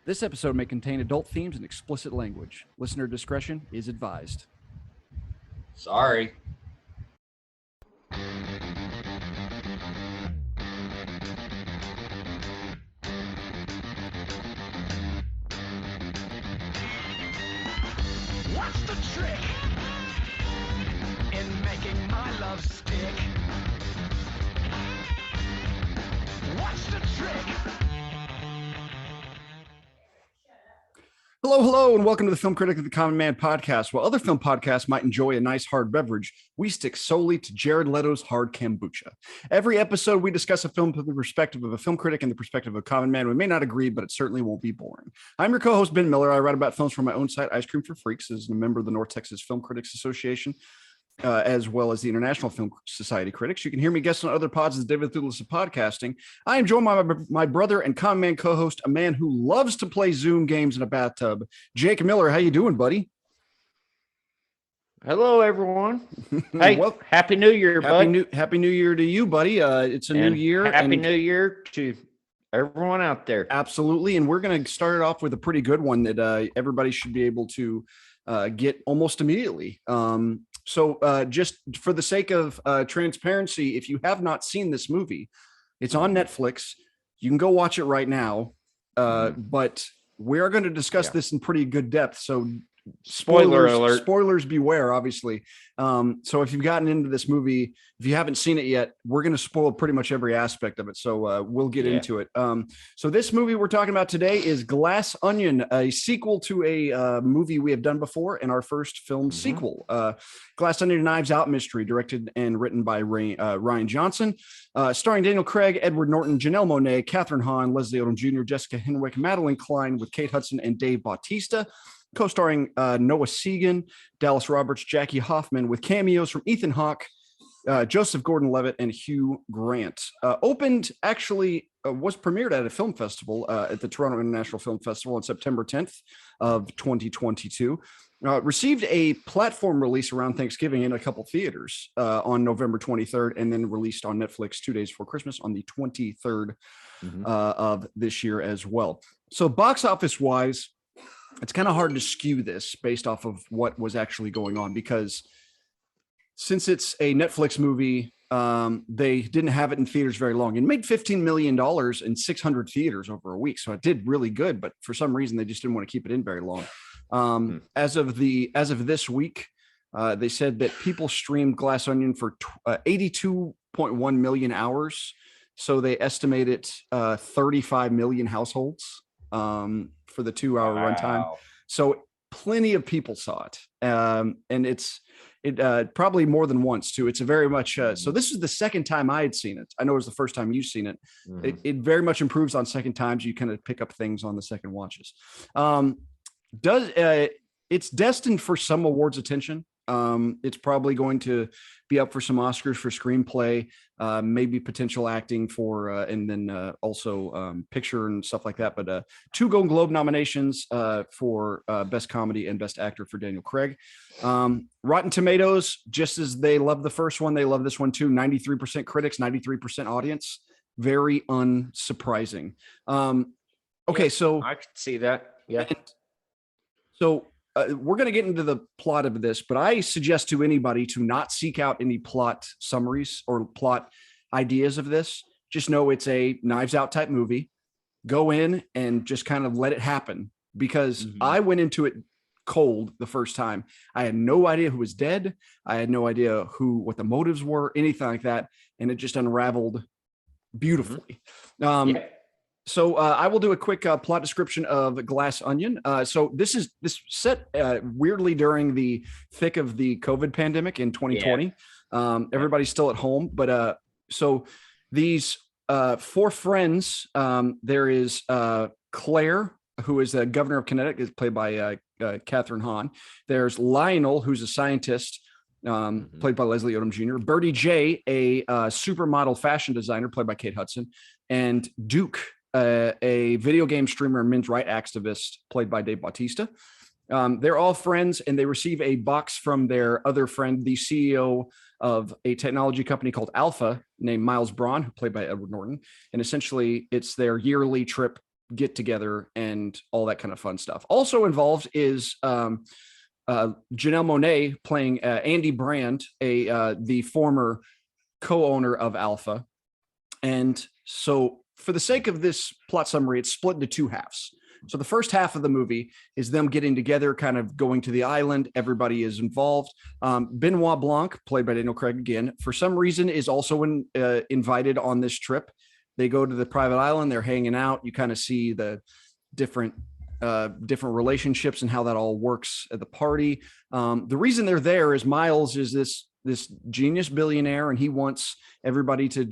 This episode may contain adult themes and explicit language. Listener discretion is advised. Sorry. What's the trick in making my love stick? What's the trick? Hello, and welcome to the Film Critic of the Common Man podcast. While other film podcasts might enjoy a nice hard beverage, we stick solely to Jared Leto's hard kombucha. Every episode, we discuss a film from the perspective of a film critic and the perspective of a common man. We may not agree, but it certainly won't be boring. I'm your co-host, Ben Miller. I write about films from my own site, Ice Cream for Freaks, as a member of the North Texas Film Critics Association, as well as the International Film Society Critics. You can hear me guest on other pods as David Thewlis of Podcasting. I am joined by my brother and common man co-host, a man who loves to play Zoom games in a bathtub, Jake Miller. How you doing, buddy? Hello, everyone. Hey, Well, Happy New Year, bud. Happy New Year to you, buddy. It's a new year. Happy New Year to everyone out there. Absolutely. And we're going to start it off with a pretty good one that everybody should be able to get almost immediately. So just for the sake of transparency, if you have not seen this movie, it's on Netflix. You can go watch it right now. But we are going to discuss this in pretty good depth. So Spoiler alert. Spoilers beware, obviously. So if you've gotten into this movie, if you haven't seen it yet, we're going to spoil pretty much every aspect of it. So we'll get into it. So this movie we're talking about today is Glass Onion, a sequel to a movie we have done before in our first film sequel. Glass Onion, Knives Out mystery, directed and written by Ryan Johnson, starring Daniel Craig, Edward Norton, Janelle Monae, Catherine Hahn, Leslie Odom Jr., Jessica Henwick, Madeline Klein, with Kate Hudson and Dave Bautista. Co-starring Noah Segan, Dallas Roberts, Jackie Hoffman, with cameos from Ethan Hawke, Joseph Gordon-Levitt, and Hugh Grant. Was premiered at a film festival at the Toronto International Film Festival on September 10th of 2022. Received a platform release around Thanksgiving in a couple theaters on November 23rd, and then released on Netflix 2 days before Christmas on the 23rd of this year as well. So box office wise, it's kind of hard to skew this based off of what was actually going on, because since it's a Netflix movie, they didn't have it in theaters very long. It made $15 million in 600 theaters over a week. So it did really good, but for some reason they just didn't want to keep it in very long. As of this week, they said that people streamed Glass Onion for 82.1 million hours. So they estimated 35 million households for the 2-hour runtime. So plenty of people saw it. And it probably more than once too. It's a very much, so this is the second time I had seen it. I know it was the first time you've seen it. It very much improves on second times. You kind of pick up things on the second watches. It's destined for some awards attention. It's probably going to be up for some Oscars for screenplay, maybe potential acting for, and then also picture and stuff like that. But 2 Golden Globe nominations for Best Comedy and Best Actor for Daniel Craig. Rotten Tomatoes, just as they love the first one, they love this one too. 93% critics, 93% audience. Very unsurprising. Okay, so I could see that. Yeah. So we're going to get into the plot of this, but I suggest to anybody to not seek out any plot summaries or plot ideas of this. Just know it's a Knives Out type movie. Go in and just kind of let it happen, because I went into it cold the first time. I had no idea who was dead. I had no idea what the motives were, anything like that. And it just unraveled beautifully. So I will do a quick plot description of Glass Onion. So this set weirdly during the thick of the COVID pandemic in 2020. Everybody's still at home, but so these 4 friends. There is Claire, who is the governor of Connecticut, is played by Catherine Hahn. There's Lionel, who's a scientist, played by Leslie Odom Jr. Birdie J, a supermodel fashion designer, played by Kate Hudson, and Duke, a video game streamer and men's rights activist, played by Dave Bautista. They're all friends, and they receive a box from their other friend, the CEO of a technology company called Alpha, named Miles Braun, played by Edward Norton. And essentially, it's their yearly trip get together and all that kind of fun stuff. Also involved is Janelle Monae playing Andy Brand, the former co-owner of Alpha. And so for the sake of this plot summary, it's split into two halves. So the first half of the movie is them getting together, kind of going to the island. Everybody is involved. Benoit Blanc, played by Daniel Craig again, for some reason is also invited on this trip. They go to the private island. They're hanging out. You kind of see the different relationships and how that all works at the party. The reason they're there is Miles is this genius billionaire, and he wants everybody to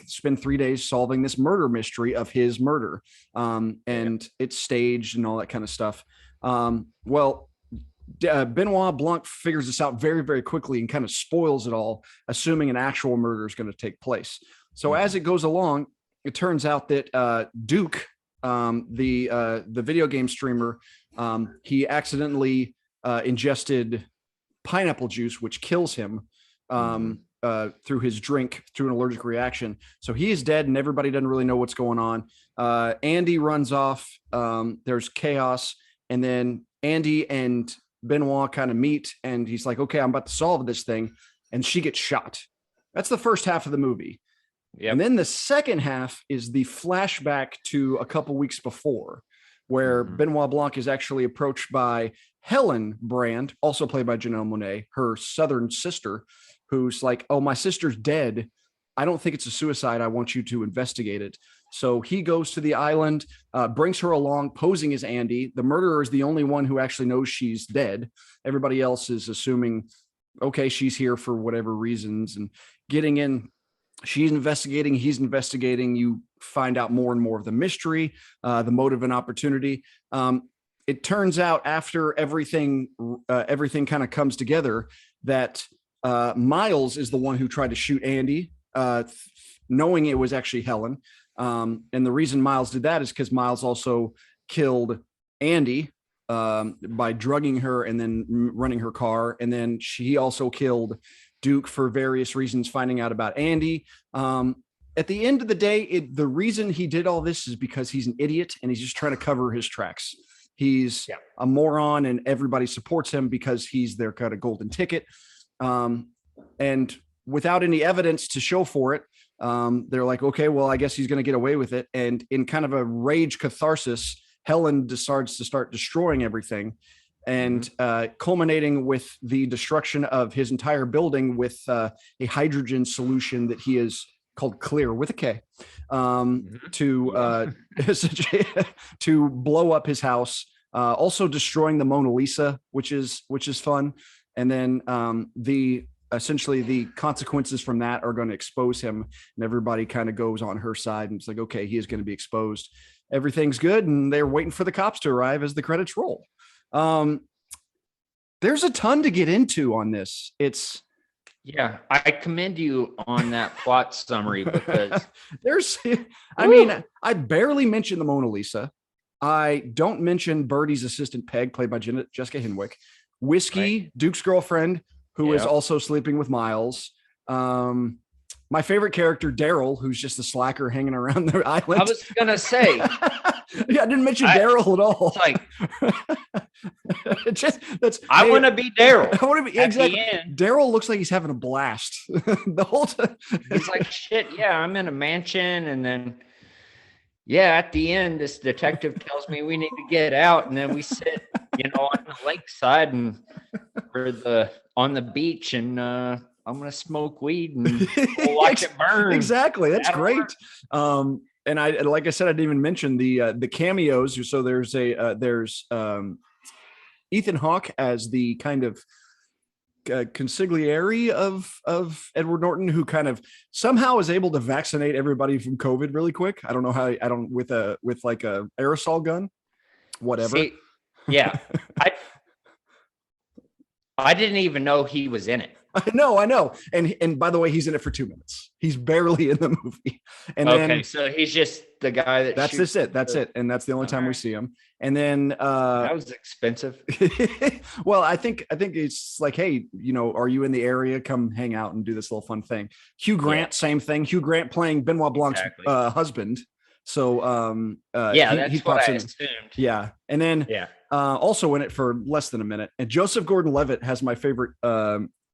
spend 3 days solving this murder mystery of his murder. And it's staged and all that kind of stuff. Benoit Blanc figures this out very, very quickly and kind of spoils it all, assuming an actual murder is going to take place. So as it goes along, it turns out that Duke, the video game streamer, he accidentally ingested pineapple juice, which kills him through his drink, through an allergic reaction. So he is dead and everybody doesn't really know what's going on. Andy runs off. There's chaos. And then Andy and Benoit kind of meet and he's like, okay, I'm about to solve this thing. And she gets shot. That's the first half of the movie. Yep. And then the second half is the flashback to a couple weeks before, where Benoit Blanc is actually approached by Helen Brand, also played by Janelle Monae, her southern sister, who's like, oh, my sister's dead. I don't think it's a suicide. I want you to investigate it. So he goes to the island, brings her along, posing as Andy. The murderer is the only one who actually knows she's dead. Everybody else is assuming, okay, she's here for whatever reasons, and getting in. She's investigating, he's investigating. You find out more and more of the mystery, the motive and opportunity. It turns out after everything kind of comes together that Miles is the one who tried to shoot Andy, knowing it was actually Helen. And the reason Miles did that is because Miles also killed Andy by drugging her and then running her car. And then he also killed Duke for various reasons, finding out about Andy. At the end of the day, the reason he did all this is because he's an idiot and he's just trying to cover his tracks. He's a moron and everybody supports him because he's their kind of golden ticket. And without any evidence to show for it, they're like, okay, well, I guess he's going to get away with it. And in kind of a rage catharsis, Helen decides to start destroying everything. And culminating with the destruction of his entire building with a hydrogen solution that he is called Clear with a K, to blow up his house, also destroying the Mona Lisa, which is fun. And then essentially the consequences from that are going to expose him, and everybody kind of goes on her side, and it's like, okay, he is going to be exposed. Everything's good, and they're waiting for the cops to arrive as the credits roll. There's a ton to get into on this. I commend you on that plot summary because I barely mentioned the Mona Lisa. I don't mention Birdie's assistant Peg, played by Jessica Henwick, Whiskey, Duke's girlfriend, who is also sleeping with Miles. My favorite character, Daryl, who's just a slacker hanging around the island. I was gonna say, I didn't mention Daryl at all. I want to be Daryl. I want to be exactly. Daryl looks like he's having a blast the whole time. He's like, shit, yeah, I'm in a mansion, and then at the end, this detective tells me we need to get out, and then we sit, on the lakeside and on the beach, and I'm gonna smoke weed and we'll watch it burn. Exactly, that's great. And I, like I said, I didn't even mention the cameos. So there's Ethan Hawke as the kind of consigliere of Edward Norton, who kind of somehow is able to vaccinate everybody from COVID really quick. I don't know how. With like a aerosol gun, whatever. See, I didn't even know he was in it. I know. And by the way, he's in it for 2 minutes. He's barely in the movie. And then, so he's just the guy that that's just it. That's it. And that's the only time we see him. And then that was expensive. Well, I think it's like, hey, are you in the area? Come hang out and do this little fun thing. Hugh Grant, same thing. Hugh Grant playing Benoit Blanc's husband, So Yeah, he that's what pops I in. assumed. Yeah. And then Yeah. also in it for less than a minute. And Joseph Gordon-Levitt has my favorite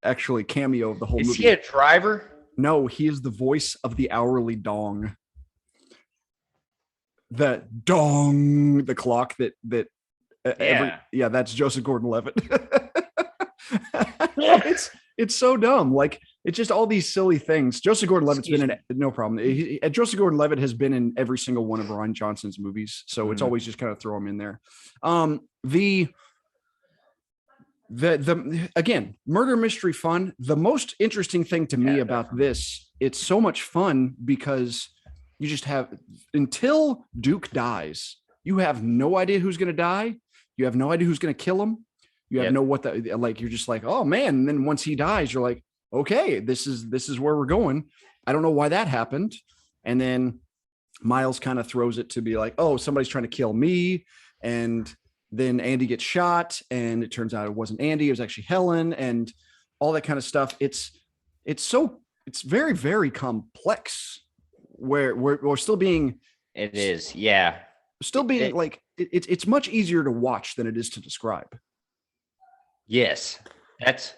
actually cameo of the whole Is movie. he a driver? No, he is the voice of the hourly dong. The dong, the clock that's Joseph Gordon-Levitt. It's so dumb. Like, it's just all these silly things. Joseph Gordon-Levitt's been in no problem. Joseph Gordon-Levitt has been in every single one of Rian Johnson's movies, so it's always just kind of throw him in there. The again, murder mystery fun. The most interesting thing to me about this, it's so much fun because you just have, until Duke dies, you have no idea who's going to die. You have no idea who's going to kill him. You have no what the, like, you're just like, oh man. And then once he dies, you're like, okay, this is where we're going. I don't know why that happened. And then Miles kind of throws it to be like, oh, somebody's trying to kill me. And then Andy gets shot, and it turns out it wasn't Andy, it was actually Helen, and all that kind of stuff. It's very, very complex where we're still being, it is. Yeah. Still being like, it's much easier to watch than it is to describe. Yes, that's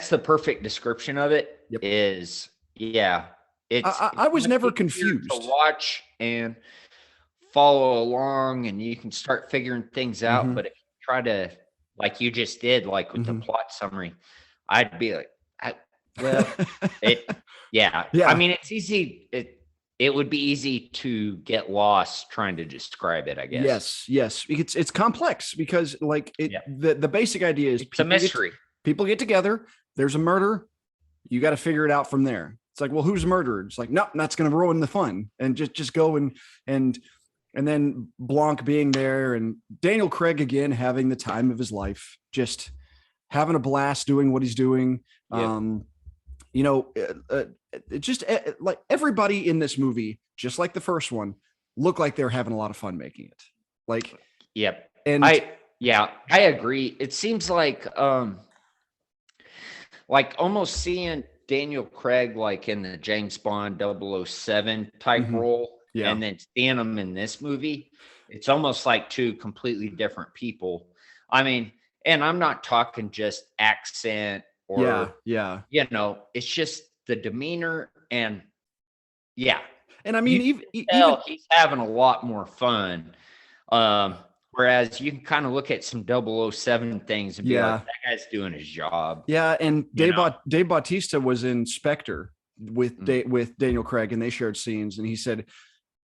the perfect description of it. Yep. Is I was never confused to watch and follow along, and you can start figuring things out. But if you try to, like you just did, like with the plot summary, I'd be like, yeah. I mean, it's easy. It would be easy to get lost trying to describe it, I guess. Yes. It's complex because, like, the basic idea is it's a mystery. People get together. There's a murder. You got to figure it out from there. It's like, well, who's murdered? It's like, no, that's going to ruin the fun. And just go and then Blanc being there, and Daniel Craig again having the time of his life, just having a blast doing what he's doing. Just like everybody in this movie, just like the first one, look like they're having a lot of fun making it. Like, and I agree. It seems like almost seeing Daniel Craig like in the James Bond 007 type role, and then seeing him in this movie, it's almost like two completely different people. I mean, and I'm not talking just accent or it's just the demeanor, and and I mean, even he's having a lot more fun. Whereas you can kind of look at some 007 things and be like, that guy's doing his job. Yeah, and Dave Bautista was in Spectre with Daniel Craig, and they shared scenes, and he said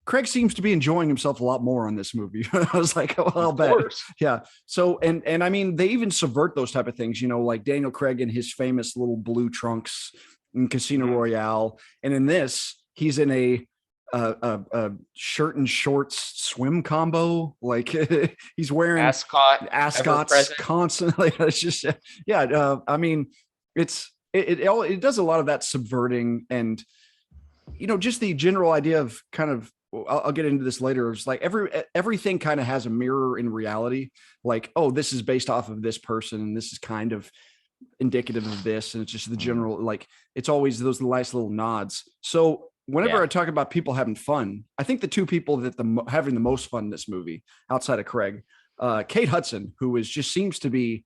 Craig seems to be enjoying himself a lot more on this movie. I was like, well, I'll bet. Yeah. So, and I mean, they even subvert those type of things, like Daniel Craig in his famous little blue trunks in Casino Royale. And in this, he's in a shirt and shorts swim combo. Like he's wearing ascots constantly. It's just, I mean, it does a lot of that subverting, and, just the general idea of kind of, I'll get into this later. It's like everything kind of has a mirror in reality. Like, oh, this is based off of this person, and this is kind of indicative of this. And it's just the general, like, it's always those nice little nods. So whenever I talk about people having fun, I think the two people that having the most fun in this movie, outside of Craig, Kate Hudson, who seems to be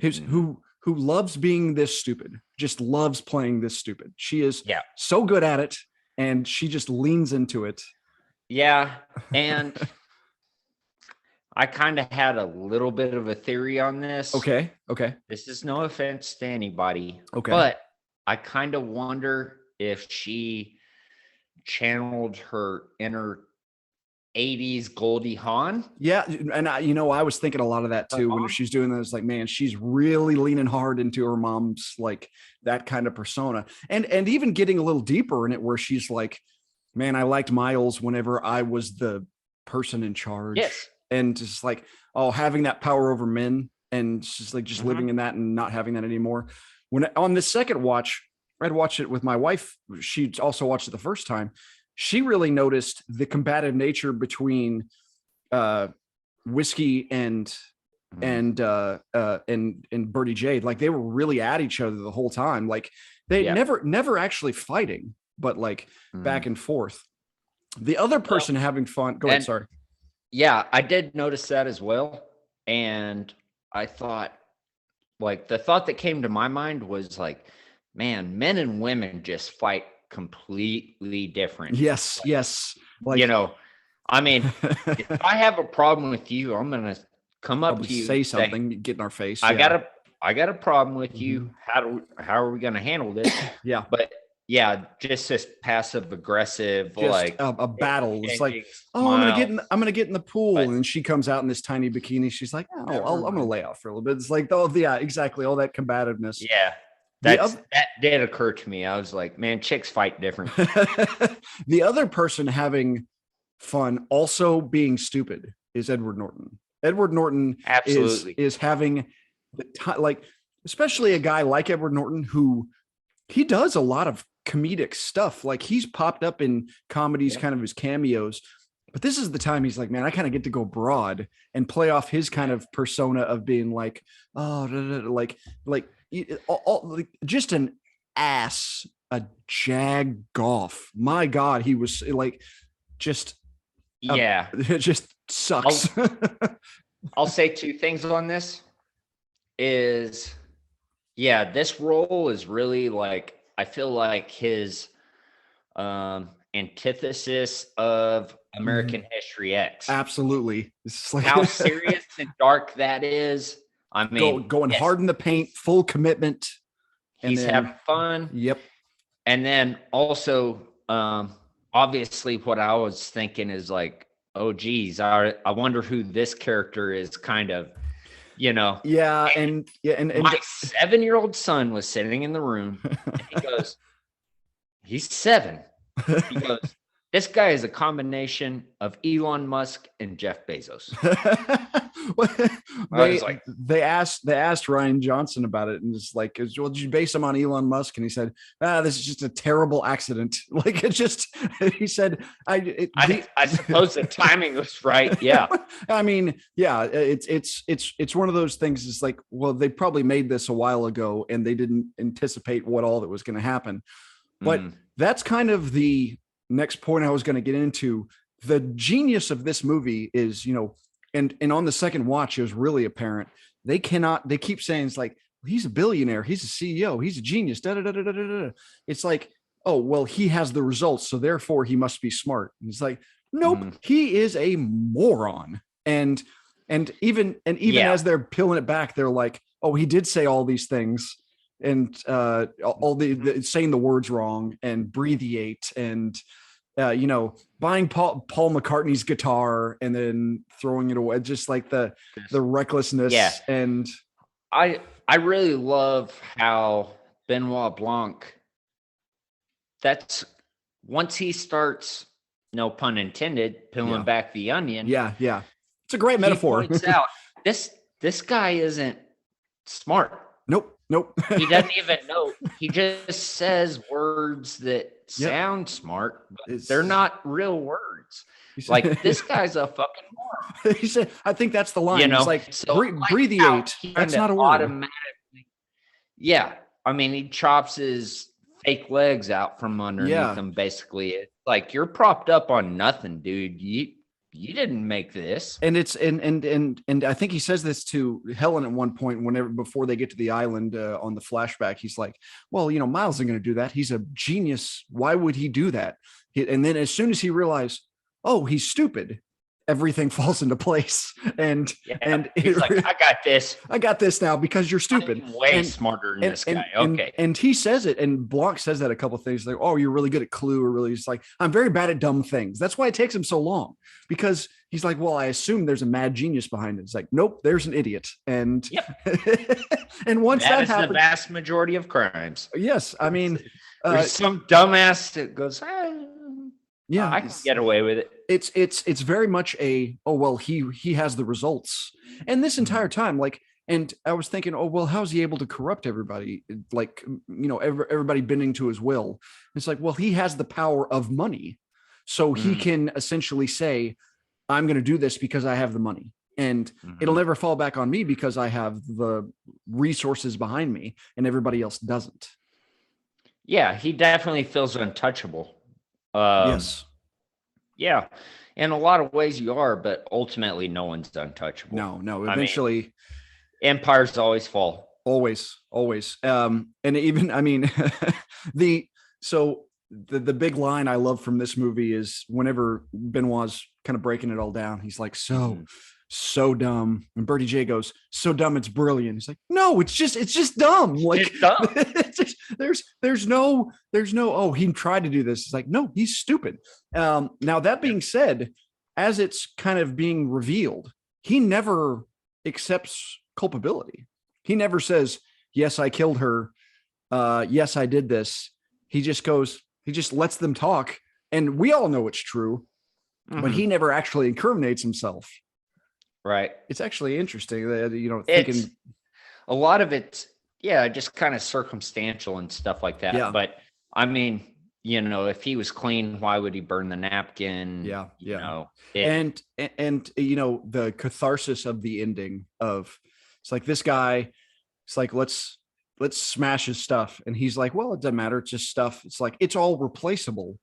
who loves being this stupid, just loves playing this stupid. She is so good at it, and she just leans into it. Yeah. And I kind of had a little bit of a theory on this. Okay. This is no offense to anybody. Okay. But I kind of wonder if she channeled her inner 80s Goldie Hawn. Yeah. And I was thinking a lot of that too when she's doing this. Like, man, she's really leaning hard into her mom's, like, that kind of persona. And even getting a little deeper in it, where she's like, man, I liked Miles whenever I was the person in charge. Yes. And just like, having that power over men, and just like living in that and not having that anymore. When on the second watch, I'd watched it with my wife. She also watched it the first time. She really noticed the combative nature between Whiskey and Birdie Jade. Like, they were really at each other the whole time. Like, they never actually fighting, but like back and forth. The other person having fun. Go ahead. and- Sorry. Yeah, I did notice that as well. And I thought, like, the thought that came to my mind was like, man, men and women just fight completely different. Yes. Yes. Like, You know, I mean, if I have a problem with you, I'm gonna come up probably to you, say and something, get in our face. I yeah. got a problem with you. Mm-hmm. How are we gonna handle this? Yeah. But yeah, just this passive aggressive, Just like a battle. It's like, exchanging oh, smiles. I'm gonna get in the pool, But- and she comes out in this tiny bikini. She's like, oh, Never I'm gonna mind. lay off for a little bit. It's like, oh yeah, exactly, all that combativeness. Yeah, The oth- that did occur to me. I was like, man, chicks fight different. The other person having fun, also being stupid, is Edward Norton. Edward Norton Absolutely. is having the like, especially a guy like Edward Norton who he does a lot of comedic stuff. Like he's popped up in comedies, kind of his cameos. But this is the time he's like, man, I kind of get to go broad and play off his kind of persona of being like, oh, like just an ass, a jag golf. My God, he was like, just Yeah, it just sucks. I'll say two things on this. Is yeah, this role is really like I feel like his antithesis of American History X. Absolutely, it's like How serious and dark that is. I mean, going yes, hard in the paint, full commitment. he's having fun. Yep. And then also, obviously, what I was thinking is like, oh, geez, I wonder who this character is. Kind of, Yeah, and my 7-year-old son was sitting in the room, and he goes, "He's 7." He goes, "This guy is a combination of Elon Musk and Jeff Bezos." they asked Ryan Johnson about it, and it's like, well, did you base him on Elon Musk? And he said, this is just a terrible accident. Like it's just, he said, I suppose the timing was right. Yeah. I mean, yeah, it's one of those things. It's like, well, they probably made this a while ago and they didn't anticipate what all that was going to happen. But that's kind of the next point I was going to get into. The genius of this movie is, and on the second watch, it was really apparent. They keep saying it's like, he's a billionaire, he's a CEO, he's a genius. It's like, oh, well, he has the results, so therefore he must be smart. And it's like, nope, he is a moron. And even as they're peeling it back, they're like, oh, he did say all these things, and all the saying the words wrong and breathiate and buying Paul McCartney's guitar and then throwing it away, just like the recklessness. Yeah. And I really love how Benoit Blanc, that's once he starts, no pun intended, peeling back the onion. Yeah. It's a great metaphor. He points out this guy isn't smart. Nope. He doesn't even know. He just says words that sound smart, but they're not real words. Like this guy's a fucking moron. He said, I think that's the line. It's like, breathiate. That's not a word. Automatically. Yeah. I mean, he chops his fake legs out from underneath him. Basically, it's like you're propped up on nothing, dude. You didn't make this. And it's and I think he says this to Helen at one point before they get to the island on the flashback. He's like, well, Miles isn't going to do that. He's a genius. Why would he do that? And then as soon as he realized, oh, he's stupid, everything falls into place. And he's like, I got this now because you're stupid. I'm way smarter than this guy. Okay. And he says it, and Blanc says that a couple of things like, oh, you're really good at Clue, or really, he's like, I'm very bad at dumb things. That's why it takes him so long, because he's like, well, I assume there's a mad genius behind it. It's like, nope, there's an idiot. And and once that happens, the vast majority of crimes. Yes, I mean, there's some dumbass that goes, yeah, I can get away with it. It's very much a, oh, well, he has the results. And this entire time, like, and I was thinking, oh, well, how's he able to corrupt everybody? Like, everybody bending to his will. It's like, well, he has the power of money. So he can essentially say, I'm going to do this because I have the money, and it'll never fall back on me because I have the resources behind me and everybody else doesn't. Yeah, he definitely feels untouchable. Yes. Yeah. In a lot of ways you are, but ultimately no one's untouchable. No. I mean, Eventually, empires always fall. always. And even, I mean, the so the big line I love from this movie is whenever Benoit's kind of breaking it all down, he's like, so dumb. And Bertie J goes, so dumb it's brilliant. He's like, no, it's just dumb. Like It's dumb. it's just, there's no oh, he tried to do this. It's like, no, he's stupid. Now that being said, as it's kind of being revealed, he never accepts culpability. He never says, yes, I killed her. Yes, I did this. He just lets them talk. And we all know it's true, but he never actually incriminates himself. Right. It's actually interesting that, It's a lot of it's, just kind of circumstantial and stuff like that. Yeah. But I mean, if he was clean, why would he burn the napkin? Yeah. And the catharsis of the ending of, it's like this guy, it's like, let's smash his stuff. And he's like, well, it doesn't matter. It's just stuff. It's like, it's all replaceable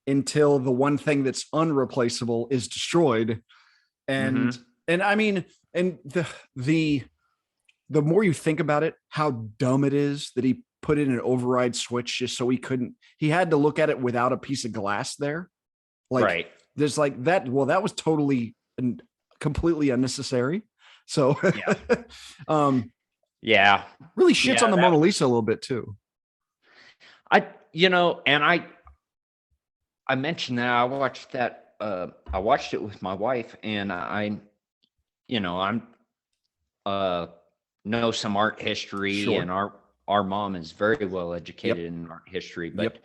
until the one thing that's unreplaceable is destroyed. And, and I mean, and the more you think about it, how dumb it is that he put in an override switch just so he had to look at it without a piece of glass there. Like, right. There's like that. Well, that was totally and completely unnecessary. So, really shits on the Mona Lisa a little bit too. I mentioned that I watched that. I watched it with my wife, and I'm know some art history, Sure. and our mom is very well educated in art history. But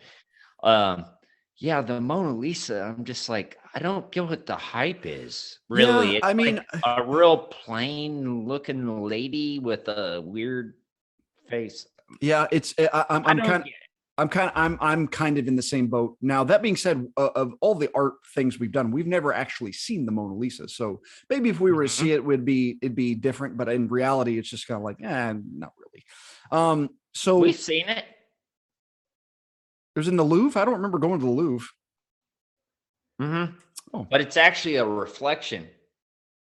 the Mona Lisa, I'm just like, I don't get what the hype is. Really, Yeah, it's I mean, like a real plain looking lady with a weird face. yeah, it's I'm kind of in the same boat. Now, that being said, of all the art things we've done, we've never actually seen the Mona Lisa. So maybe if we were to see it, it'd be different. But in reality, it's just kind of like, not really. So We've seen it. it was in the Louvre. I don't remember going to the Louvre. Oh. But it's actually a reflection.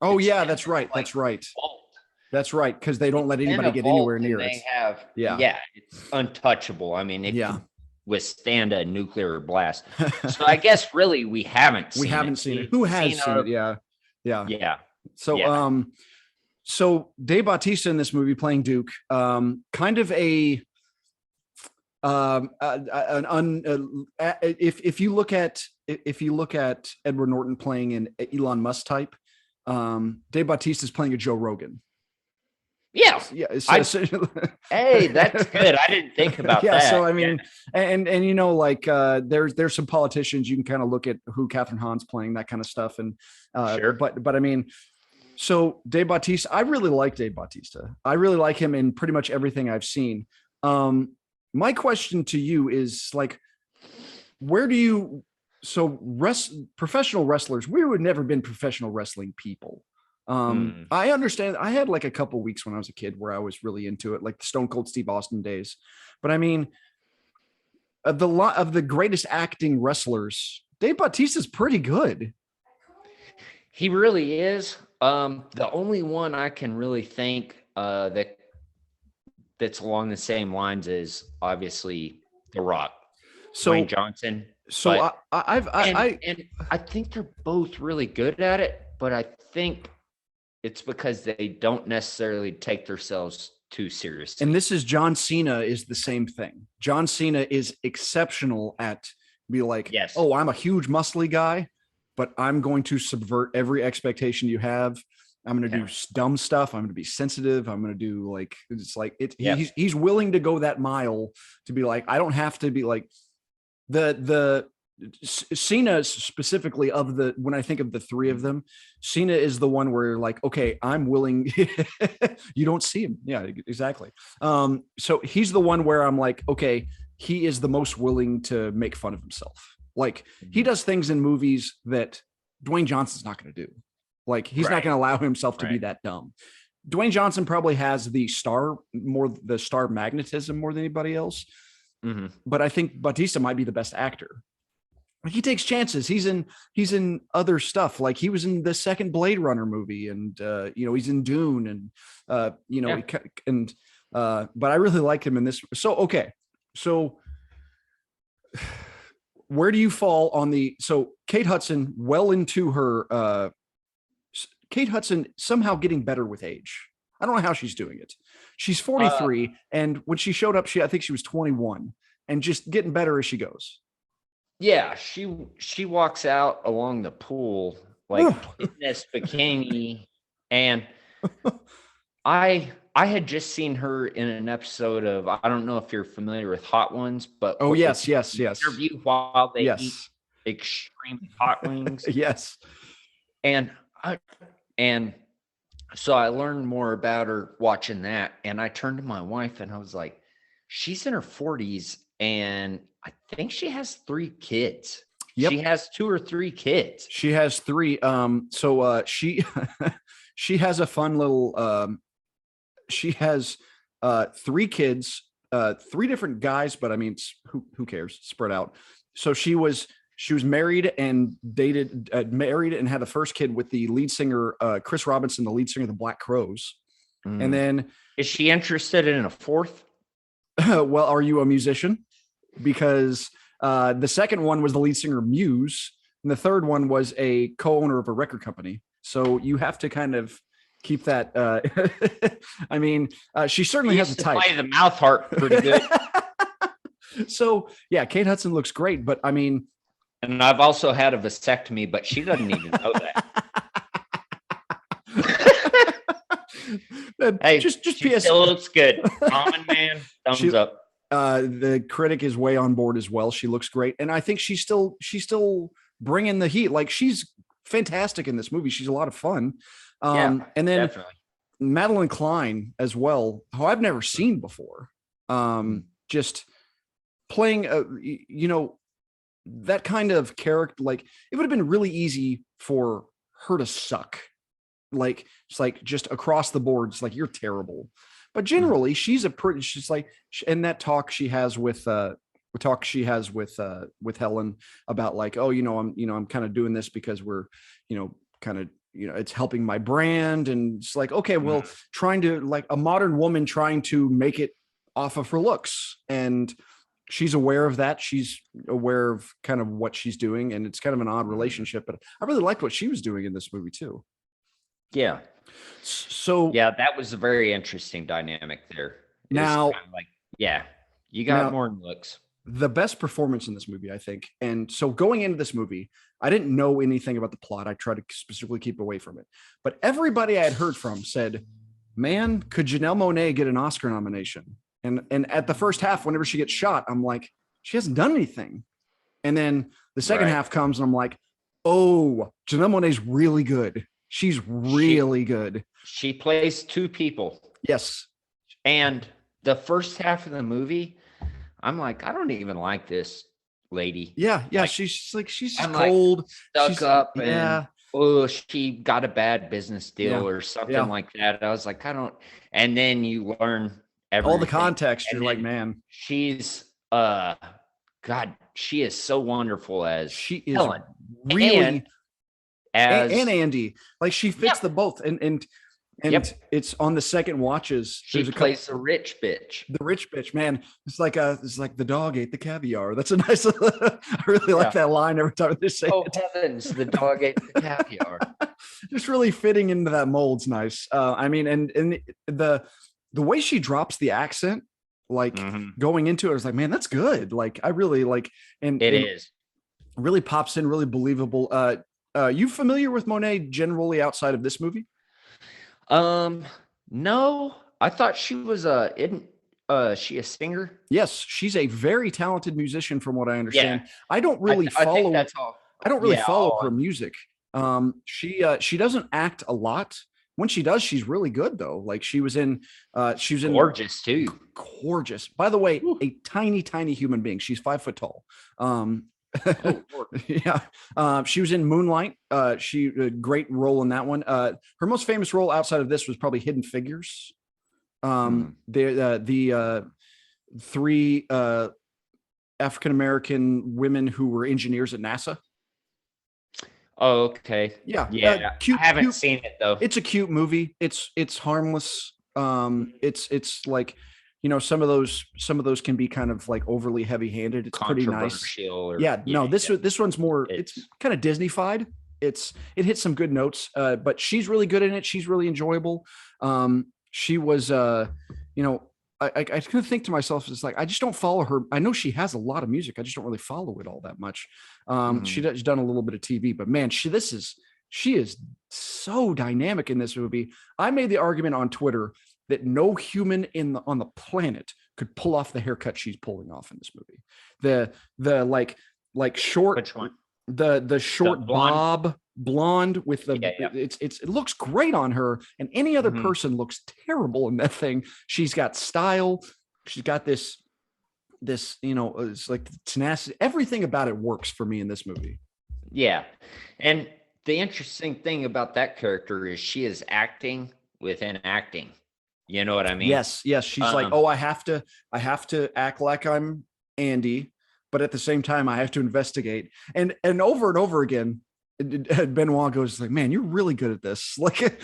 Oh, It's yeah, in that's the, right. like, That's right. vault. That's right. Because they don't let In anybody a get vault, anywhere and near they it. have, it's untouchable. I mean, it can withstand a nuclear blast. So I guess really we haven't seen it. Who has seen it? Yeah. So so Dave Bautista in this movie playing Duke, kind of a if you look at Edward Norton playing an Elon Musk type, Dave Bautista is playing a Joe Rogan. Yeah. Hey, that's good. I didn't think about that. So I mean, and there's some politicians you can kind of look at who Catherine Hahn's playing, that kind of stuff, and Sure. But I mean, so Dave Bautista, I really like Dave Bautista. I really like him in pretty much everything I've seen. My question to you is like, professional wrestlers, we would never been professional wrestling people. I understand. I had like a couple weeks when I was a kid where I was really into it, like the Stone Cold Steve Austin days. But I mean, of the greatest acting wrestlers, Dave Bautista's pretty good. He really is. The only one I can really think that's along the same lines is obviously The Rock, Dwayne Johnson. So I think they're both really good at it, but I think it's because they don't necessarily take themselves too seriously. And this is John Cena is the same thing. John Cena is exceptional at be like, yes, oh, I'm a huge muscly guy, but I'm going to subvert every expectation you have. I'm going to do dumb stuff. I'm going to be sensitive. I'm going to do like, it's like it. He's willing to go that mile to be like, I don't have to be like the Cena specifically when I think of the three of them, Cena is the one where you're like, okay, I'm willing. You don't see him. Yeah, exactly. So he's the one where I'm like, okay, he is the most willing to make fun of himself. Like he does things in movies that Dwayne Johnson's not going to do. Like he's not going to allow himself to be that dumb. Dwayne Johnson probably has the star magnetism more than anybody else. But I think Bautista might be the best actor. he takes chances. He's in other stuff. Like he was in the second Blade Runner movie, and he's in Dune, and but I really liked him in this. So okay, so where do you fall on so Kate Hudson, well into her Kate Hudson somehow getting better with age. I don't know how she's doing it. She's 43, and when she showed up, I think she was 21, and just getting better as she goes. Yeah, she walks out along the pool like in this bikini, and I had just seen her in an episode of, I don't know if you're familiar with Hot Ones, but yes. Interview while they eat extremely hot wings. Yes, and so I learned more about her watching that, and I turned to my wife and I was like, she's in her 40s and I think she has 3 kids. Yep. She has 2 or 3 kids. She has 3. So she she has a fun little she has 3 kids, 3 different guys, but I mean, who cares? Spread out. So she was married and married and had the first kid with the lead singer, Chris Robinson, the lead singer of the Black Crowes. And then, is she interested in a 4th? Well, are you a musician? Because the second one was the lead singer of Muse, and the third one was a co-owner of a record company. So you have to kind of keep that. I mean, she certainly has a type. Play the mouth harp pretty good. So yeah, Kate Hudson looks great, but I mean, and I've also had a vasectomy, but she doesn't even know that. Hey, just PS. Still looks good. Common man, thumbs up. The critic is way on board as well. She looks great, and I think she's still bringing the heat. Like, she's fantastic in this movie. She's a lot of fun. And then definitely. Madeline Klein as well, who I've never seen before. Just playing that kind of character. Like, it would have been really easy for her to suck. Like, it's like just across the board, it's like, you're terrible. But generally, she's like, and that talk she has with Helen about, like, oh, I'm kind of doing this because we're, it's helping my brand. And it's like, okay, well, trying to, like, a modern woman trying to make it off of her looks. And she's aware of that. She's aware of kind of what she's doing. And it's kind of an odd relationship, but I really liked what she was doing in this movie too. Yeah. So yeah, that was a very interesting dynamic there. Now, kind of like, yeah, you got more than looks. The best performance in this movie, I think. And so going into this movie, I didn't know anything about the plot. I tried to specifically keep away from it. But everybody I had heard from said, man, could Janelle Monae get an Oscar nomination? And at the first half, whenever she gets shot, I'm like, she hasn't done anything. And then the second half comes and I'm like, oh, Janelle Monae's really good. She's really good. She plays 2 people. Yes. And the first half of the movie, I'm like, I don't even like this lady. Yeah. Like, she's cold. Like, stuck up. Yeah. And, she got a bad business deal or something like that. I was like, I don't. And then you learn everything. All the context. You're like, man. She's, God, she is so wonderful as she is Helen. Really. And Andy, like, she fits the both, and it's on the second watches. She plays the rich bitch. The rich bitch, man. It's like the dog ate the caviar. That's a nice. I really like that line every time they say. Oh heavens, the dog ate the caviar. Just really fitting into that mold's nice. I mean, and the way she drops the accent, like going into it, I was like, man, that's good. Like, I really like, and it is really pops in, really believable. You familiar with Monae generally outside of this movie? No, I thought she was she a singer? Yes, she's a very talented musician from what I understand. Yeah. I don't really follow. I think that's all. I don't really follow her music. She doesn't act a lot. When she does, she's really good though. Like, she was in gorgeous too. Gorgeous. By the way, a tiny human being. She's 5 foot tall. She was in Moonlight. She a great role in that one. Her most famous role outside of this was probably Hidden Figures. The 3 African American women who were engineers at NASA. Oh, okay. Yeah, Yeah. cute. I haven't Cute. seen it though. It's a cute movie. It's harmless. It's like, some of those can be kind of like overly heavy-handed. It's pretty nice. Controversial. Or, Yeah, no, this one's more. It's It's kind of Disney-fied. It hits some good notes, but she's really good in it. She's really enjoyable. She was, I kind of think to myself, it's like, I just don't follow her. I know she has a lot of music. I just don't really follow it all that much. She's done a little bit of TV, but man, she is so dynamic in this movie. I made the argument on Twitter that no human on the planet could pull off the haircut she's pulling off in this movie. The like short, which one? the short The blonde? bob blonde with the Yeah. it looks great on her, and any other Mhm. person looks terrible in that thing. She's got style. She's got this it's like tenacity. Everything about it works for me in this movie. Yeah. And the interesting thing about that character is she is acting within acting. You know what I mean? Yes. She's like, oh, I have to act like I'm Andy, but at the same time, I have to investigate. And over again, Benoit goes like, man, you're really good at this. Like,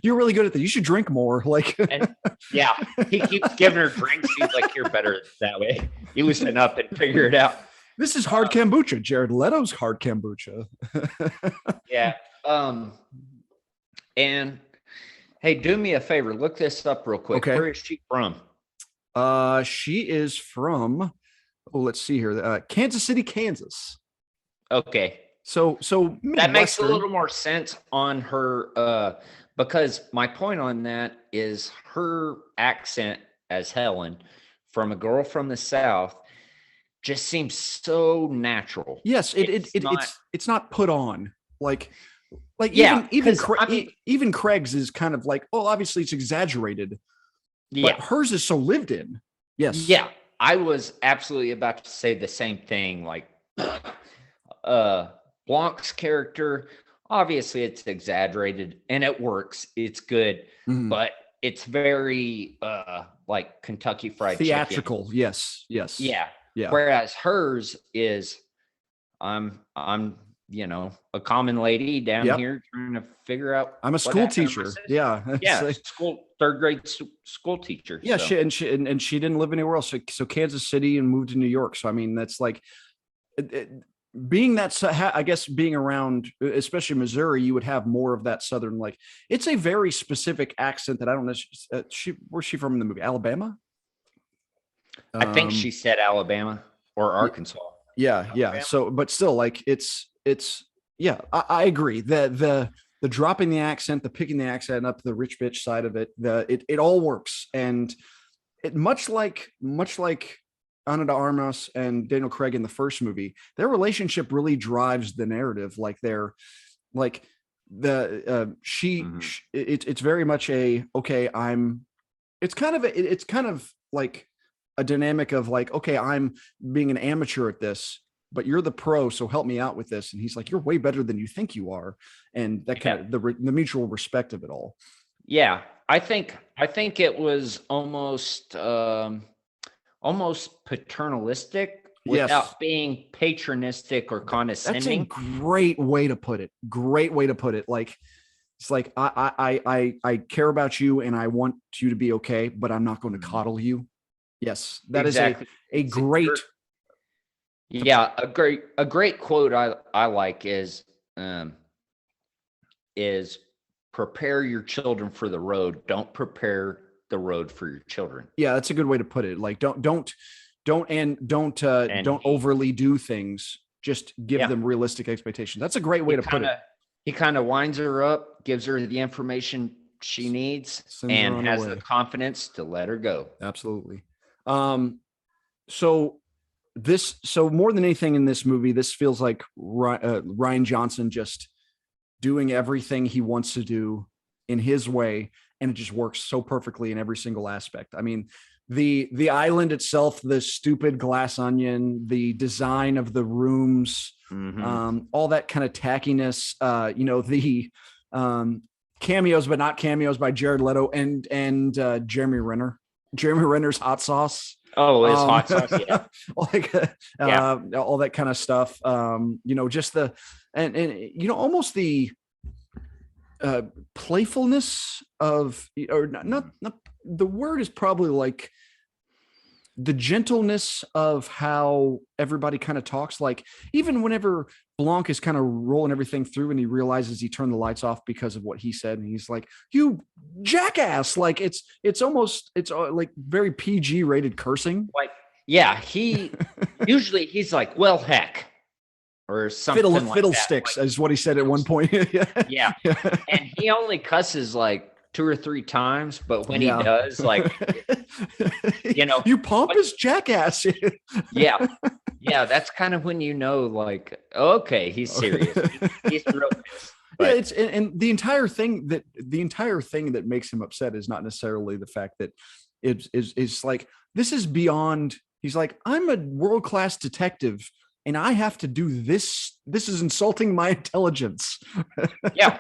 you're really good at that. You should drink more. Like, And yeah, he keeps giving her drinks. He's like, you're better that way. You loosen up and figure it out. this is hard kombucha. Jared Leto's hard kombucha. Yeah. And hey, do me a favor. Look this up real quick. Okay. Where is she from? She is from, let's see here. Kansas City, Kansas. Okay. So That makes a Midwestern. little more sense on her, because my point on that is her accent as Helen from a girl from the South just seems so natural. Yes, It's it's not put on. Like Yeah, even 'cause, I mean- even Craig's is kind of like, oh, obviously it's exaggerated, Yeah. but hers is so lived in. Yes. Yeah. I was absolutely about to say the same thing. Like, Blanc's character, obviously it's exaggerated and it works. It's good, Mhm. but it's very like Kentucky Fried Chicken. Theatrical. Yes. Yeah. Yeah. Whereas hers is, I'm a common lady down Yep. here trying to figure out. I'm a what school happened to my teacher. sister. Yeah. It's Yeah, like- third grade school teacher. yeah. so. She didn't live anywhere else. So Kansas City and moved to New York. So I mean, that's like being that. I guess being around, especially Missouri, you would have more of that Southern. Like, it's a very specific accent that I don't know. Where's she from in the movie? Alabama. I think she said Alabama or Arkansas. Yeah. Alabama. So, but still, like, it's yeah. I agree. The dropping the accent, the picking the accent up, the rich bitch side of it, it all works, and it much like Ana de Armas and Daniel Craig in the first movie, their relationship really drives the narrative. Like they're like it's very much it's kind of like a dynamic of like, okay, I'm being an amateur at this, but you're the pro, so help me out with this. And he's like, you're way better than you think you are. And that kind of the mutual respect of it all. Yeah, I think it was almost paternalistic without being patronistic or condescending. That's a great way to put it. Like, it's like, I care about you and I want you to be okay, but I'm not going to coddle you. Yes, that Exactly. is a great. Yeah, a great quote I like is prepare your children for the road. Don't prepare the road for your children. Yeah, that's a good way to put it. Like, don't overly do things. Just give them realistic expectations. That's a great way to put it. He kind of winds her up, gives her the information she needs, and has the confidence to let her go. Absolutely. So more than anything in this movie, this feels like Rian Johnson just doing everything he wants to do in his way, and it just works so perfectly in every single aspect. I mean, the island itself, the stupid glass onion, the design of the rooms, all that kind of tackiness, the cameos, but not cameos by Jared Leto and Jeremy Renner. Jeremy Renner's hot sauce. Oh, it's hot sauce. Yeah. like Yeah. all that kind of stuff. Just the and almost the playfulness of, or not the word is probably like the gentleness of how everybody kind of talks. Like even whenever Blanc is kind of rolling everything through and he realizes he turned the lights off because of what he said, and he's like, "You jackass!" Like it's like very PG rated cursing. Like, yeah, he usually he's like, well, heck, or something like Fiddlesticks that. is what he said at one point. Yeah. And he only cusses like 2 or 3 times, but when he does, like, you pompous jackass. Yeah. Yeah, that's kind of when like, okay, he's serious. He's real pissed. But, yeah, it's and the entire thing that makes him upset is not necessarily the fact that it's like, this is beyond. He's like, I'm a world-class detective and I have to do this. This is insulting my intelligence. yeah.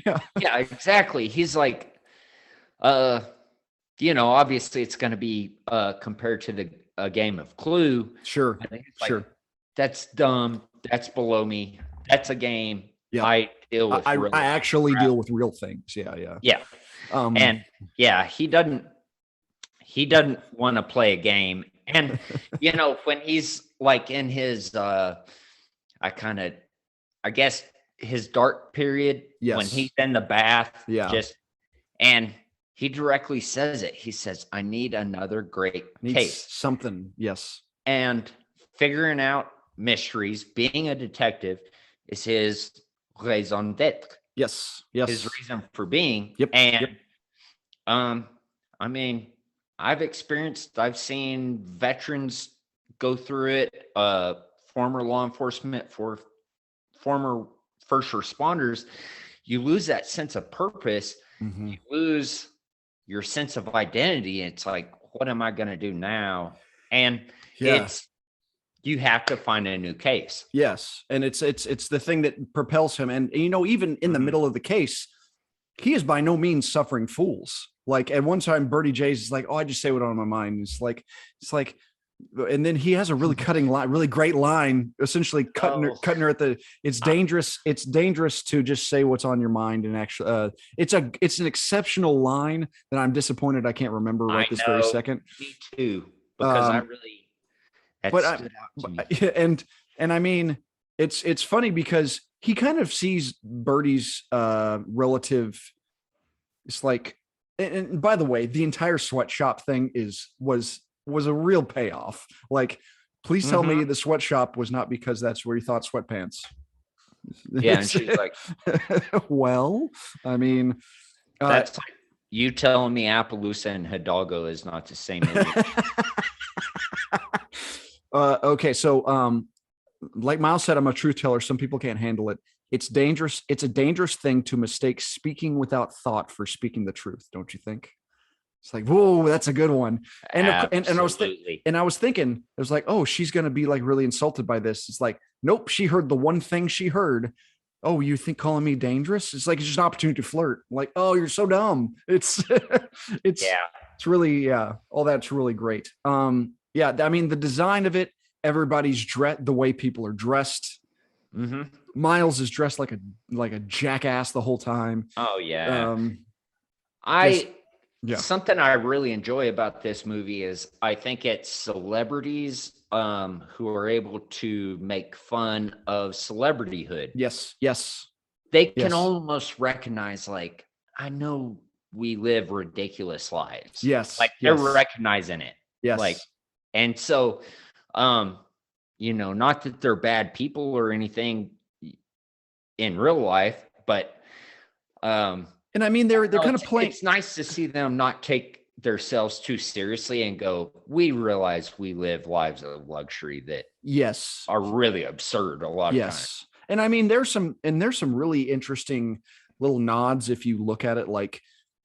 Yeah. Yeah, exactly. He's like, obviously it's going to be compared to a game of Clue. Sure. I think it's Sure. That's dumb. That's below me. That's a game. Yeah. I deal with. I actually deal with real things. Yeah. Yeah. Yeah. And yeah, he doesn't want to play a game. And when he's like in his I guess his dark period, yes, when he's in the bath, yeah, and he directly says it. He says, I need another great case. Something, yes. And figuring out mysteries, being a detective, is his raison d'etre. Yes, yes. His reason for being. Yep. And I mean, I've seen veterans go through it, former law enforcement, for former first responders. You lose that sense of purpose. Mm-hmm. You lose your sense of identity. It's like, what am I going to do now? And you have to find a new case. Yes. And it's the thing that propels him. And, even in the middle of the case, he is by no means suffering fools. Like at one time, Bertie J's is like, "Oh, I just say what's on my mind." It's like, and then he has a really really great line, essentially cutting her at the. It's dangerous. It's dangerous to just say what's on your mind. And actually, it's an exceptional line that I'm disappointed I can't remember this very second. Me too, because I really. And I mean, it's funny because he kind of sees Bertie's relative. It's like, and by the way, the entire sweatshop thing was a real payoff. Like, please tell me the sweatshop was not because that's where he thought sweatpants. Yeah, and she's like, well, I mean, that's like you telling me Appaloosa and Hidalgo is not the same movie. Okay, so like Miles said, I'm a truth teller. Some people can't handle it. It's dangerous. It's a dangerous thing to mistake speaking without thought for speaking the truth. Don't you think? It's like, whoa, that's a good one. And I was thinking, it was like, oh, she's going to be like really insulted by this. It's like, nope. She heard the one thing she heard. Oh, you think calling me dangerous? It's like, it's just an opportunity to flirt. Like, oh, you're so dumb. It's really, all that's really great. Yeah. I mean, the design of it, everybody's dressed, the way people are dressed. Mm-hmm. Miles is dressed like a jackass the whole time. Oh yeah. Something I really enjoy about this movie is I think it's celebrities who are able to make fun of celebrityhood. Yes. They can almost recognize, like, I know we live ridiculous lives. Yes. Like they're recognizing it. Yes. Like, and so, not that they're bad people or anything in real life, but and I mean they're kind of playing. It's nice to see them not take themselves too seriously and go, we realize we live lives of luxury that are really absurd a lot of times. And I mean there's some really interesting little nods if you look at it. Like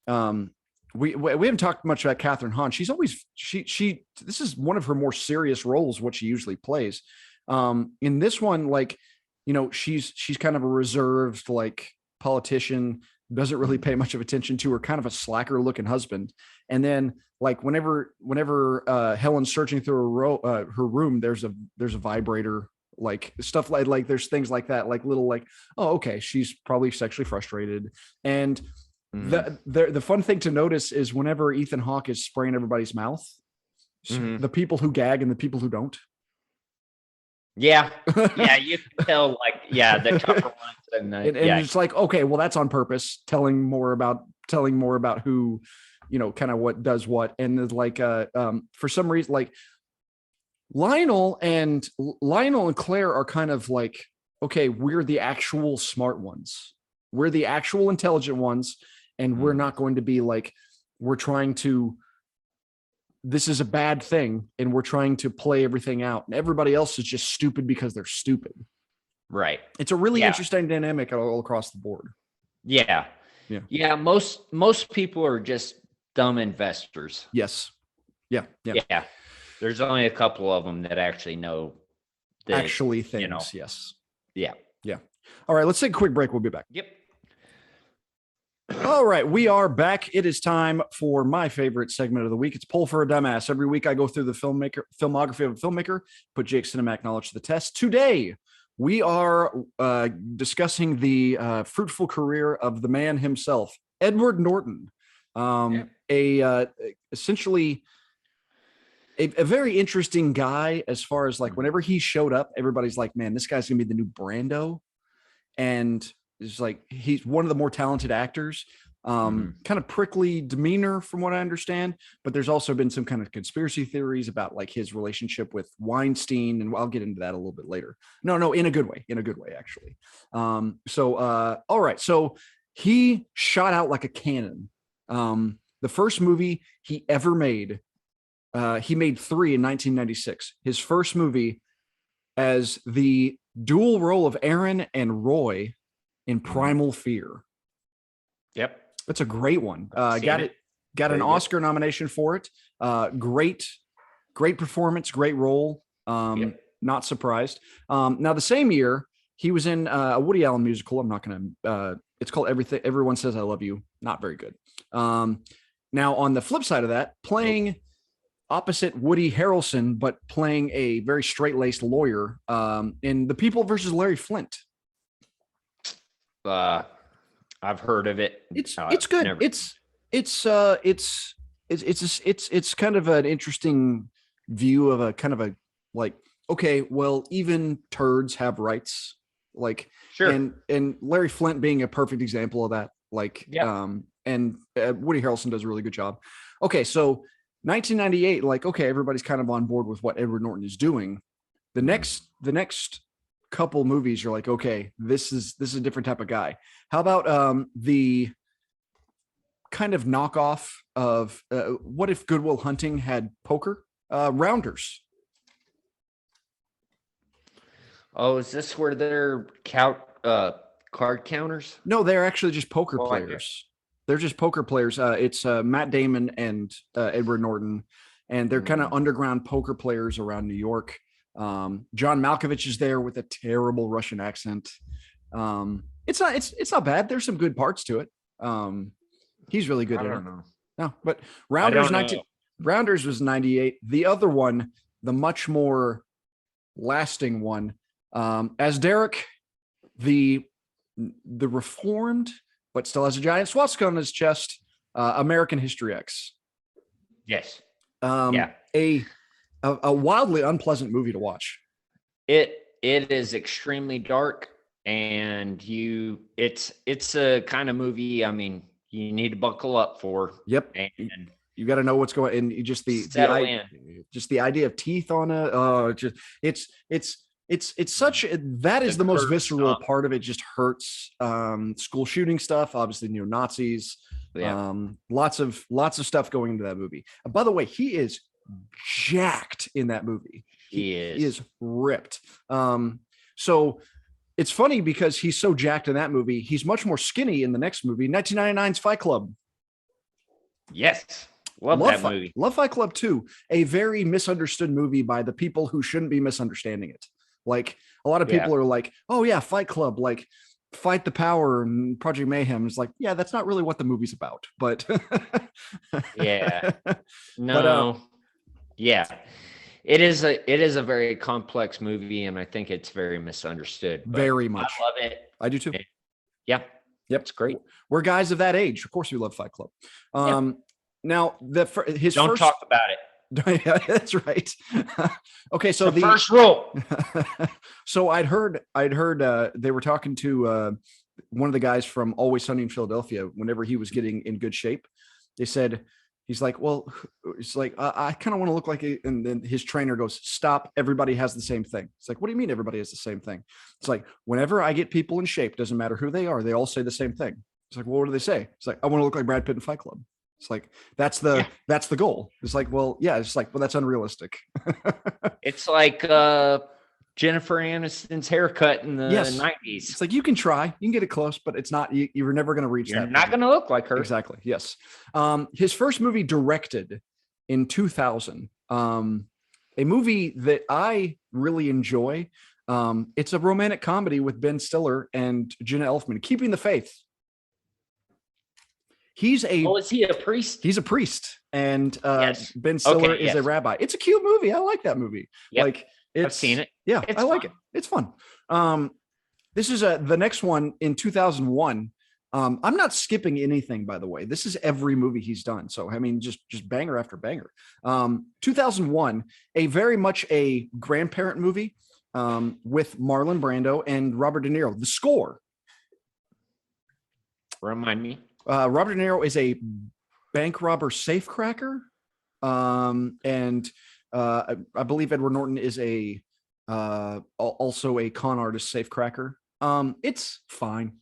we haven't talked much about Catherine Hahn. She's always she this is one of her more serious roles, what she usually plays. In this one, like, she's kind of a reserved like politician doesn't really pay much of attention to her, kind of a slacker looking husband. And then like whenever Helen's searching through her room, there's a vibrator, like stuff like there's things like that, like little like, oh, okay, she's probably sexually frustrated. And the fun thing to notice is whenever Ethan Hawke is spraying everybody's mouth, the people who gag and the people who don't. Yeah, you can tell, like, the tougher ones, and it's like, okay, well, that's on purpose, telling more about who, kind of what does what, and like, for some reason, like Lionel and Claire are kind of like, okay, we're the actual smart ones, we're the actual intelligent ones, and we're not going to be like, we're trying to. This is a bad thing, and we're trying to play everything out, and everybody else is just stupid because they're stupid. Right. It's a really interesting dynamic all across the board. Yeah. Most people are just dumb investors. Yes. Yeah. There's only a couple of them that actually know things. Yes. Yeah. All right, let's take a quick break. We'll be back. Yep. All right, we are back. It is time for my favorite segment of the week. It's Pull for a Dumbass. Every week I go through the filmography of a filmmaker, put Jake's cinematic knowledge to the test. Today, we are discussing the fruitful career of the man himself, Edward Norton. Essentially a very interesting guy as far as like whenever he showed up, everybody's like, man, this guy's going to be the new Brando. And it's like, he's one of the more talented actors, kind of prickly demeanor from what I understand, but there's also been some kind of conspiracy theories about like his relationship with Weinstein. And I'll get into that a little bit later. No, in a good way, actually. All right. So he shot out like a cannon. The first movie he ever made, he made 3 in 1996. His first movie as the dual role of Aaron and Roy in Primal Fear. Yep. That's a great one. Got an Oscar nomination for it. Great performance, great role. Not surprised. Now the same year he was in a Woody Allen musical. I'm not going to, it's called Everyone Says I Love You. Not very good. Now on the flip side of that, playing opposite Woody Harrelson, but playing a very straight-laced lawyer in The People versus Larry Flint. I've heard of it. It's good. It's kind of an interesting view of a kind of a like, okay, well, even turds have rights. Like, sure. And Larry Flint being a perfect example of that. Like, and Woody Harrelson does a really good job. Okay, so 1998, like, okay, everybody's kind of on board with what Edward Norton is doing. The next couple movies, you're like, okay, this is a different type of guy. How about the kind of knockoff of What If Good Will Hunting had poker? Rounders. Oh, is this where they're card counters? No, they're actually just poker players. They're just poker players. It's Matt Damon and Edward Norton, and they're kind of underground poker players around New York. John Malkovich is there with a terrible Russian accent. It's not bad. There's some good parts to it. He's really good. I don't know. No, but Rounders was 98. The other one, the much more lasting one, as Derek, the reformed, but still has a giant swastika on his chest, American History X. Yes. A wildly unpleasant movie to watch. It is extremely dark, and it's a kind of movie, I mean, you need to buckle up for. Yep. And you got to know what's going, and just the idea of teeth on it. It's such, that is the most visceral part of it. Just hurts. School shooting stuff, obviously neo-Nazis. Lots of stuff going into that movie. By the way, he is jacked in that movie. He is ripped. So it's funny because he's so jacked in that movie. He's much more skinny in the next movie, 1999's Fight Club. Yes. Love that movie. Love Fight Club 2, a very misunderstood movie by the people who shouldn't be misunderstanding it. Like, a lot of people are like, oh yeah, Fight Club. Like, fight the power and Project Mayhem is like, yeah, that's not really what the movie's about. But Yeah. But, No. Yeah. It is a very complex movie, and I think it's very misunderstood. But very much. I love it. I do too. Yeah. Yep, It's great. We're guys of that age. Of course, we love Fight Club. Now his Don't first. talk about it. Yeah, that's right. Okay, so The first rule. So I'd heard they were talking to one of the guys from Always Sunny in Philadelphia whenever he was getting in good shape. They said, he's like, well, it's like, I kind of want to look like it. And then his trainer goes, stop. Everybody has the same thing. It's like, what do you mean everybody has the same thing? It's like, whenever I get people in shape, doesn't matter who they are, they all say the same thing. It's like, well, what do they say? It's like, I want to look like Brad Pitt in Fight Club. It's like, that's the goal. It's like, well, yeah, it's like, well, that's unrealistic. It's like Jennifer Aniston's haircut in the 90s. It's like, you can try, you can get it close, but it's not, you're never going to reach You're that. not going to look like her. Exactly. Yes. His first movie directed in 2000, a movie that I really enjoy. It's a romantic comedy with Ben Stiller and Jenna Elfman, Keeping the Faith. Is he a priest? He's a priest, and Ben Stiller is a rabbi. It's a cute movie. I like that movie. Yep. Like, I've seen it. Yeah, I like it. It's fun. This is the next one in 2001. I'm not skipping anything, by the way. This is every movie he's done. So I mean, just banger after banger. 2001, a very much a grandparent movie with Marlon Brando and Robert De Niro. The score. Remind me. Robert De Niro is a bank robber safecracker. And I believe Edward Norton is also a con artist safecracker. It's fine.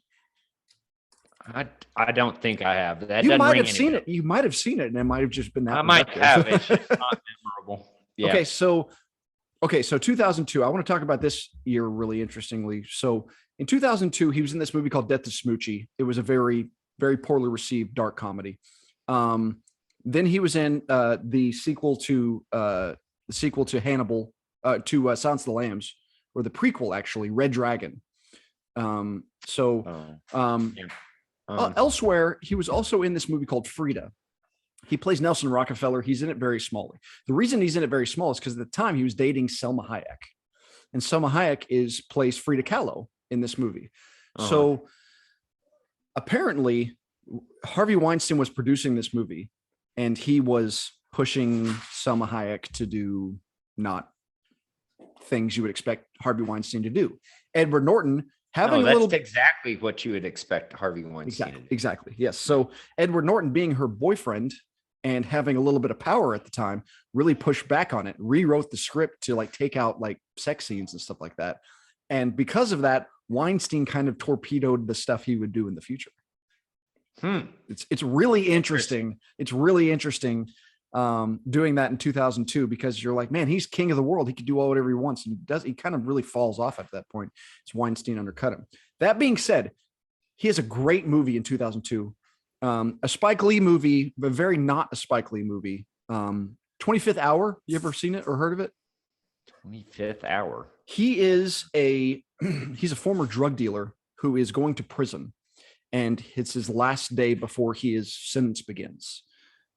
I don't think I have. That you might have seen it. You might have seen it, and it might have just been that. I might have. It's just not memorable. Yeah. Okay, so 2002. I want to talk about this year really interestingly. So in 2002, he was in this movie called Death to Smoochie. It was a very, very poorly received dark comedy. Then he was in the sequel to Hannibal, to Silence of the Lambs, or the prequel actually, Red Dragon. Elsewhere, he was also in this movie called Frida. He plays Nelson Rockefeller. He's in it very small. The reason he's in it very small is because at the time he was dating Selma Hayek, and Selma Hayek plays Frida Kahlo in this movie. So apparently Harvey Weinstein was producing this movie, and he was pushing Selma Hayek to do not things you would expect Harvey Weinstein to do. Edward Norton that's exactly what you would expect Harvey Weinstein to do. Exactly. Yes. So Edward Norton, being her boyfriend and having a little bit of power at the time, really pushed back on it, rewrote the script to like take out like sex scenes and stuff like that. And because of that, Weinstein kind of torpedoed the stuff he would do in the future. It's really interesting. It's really interesting doing that in 2002, because you're like, man, he's king of the world. He could do whatever he wants. And he kind of really falls off at that point. It's Weinstein undercut him. That being said, he has a great movie in 2002, a Spike Lee movie, but very not a Spike Lee movie. 25th Hour. You ever seen it or heard of it? 25th Hour. He's a former drug dealer who is going to prison, and it's his last day before his sentence begins.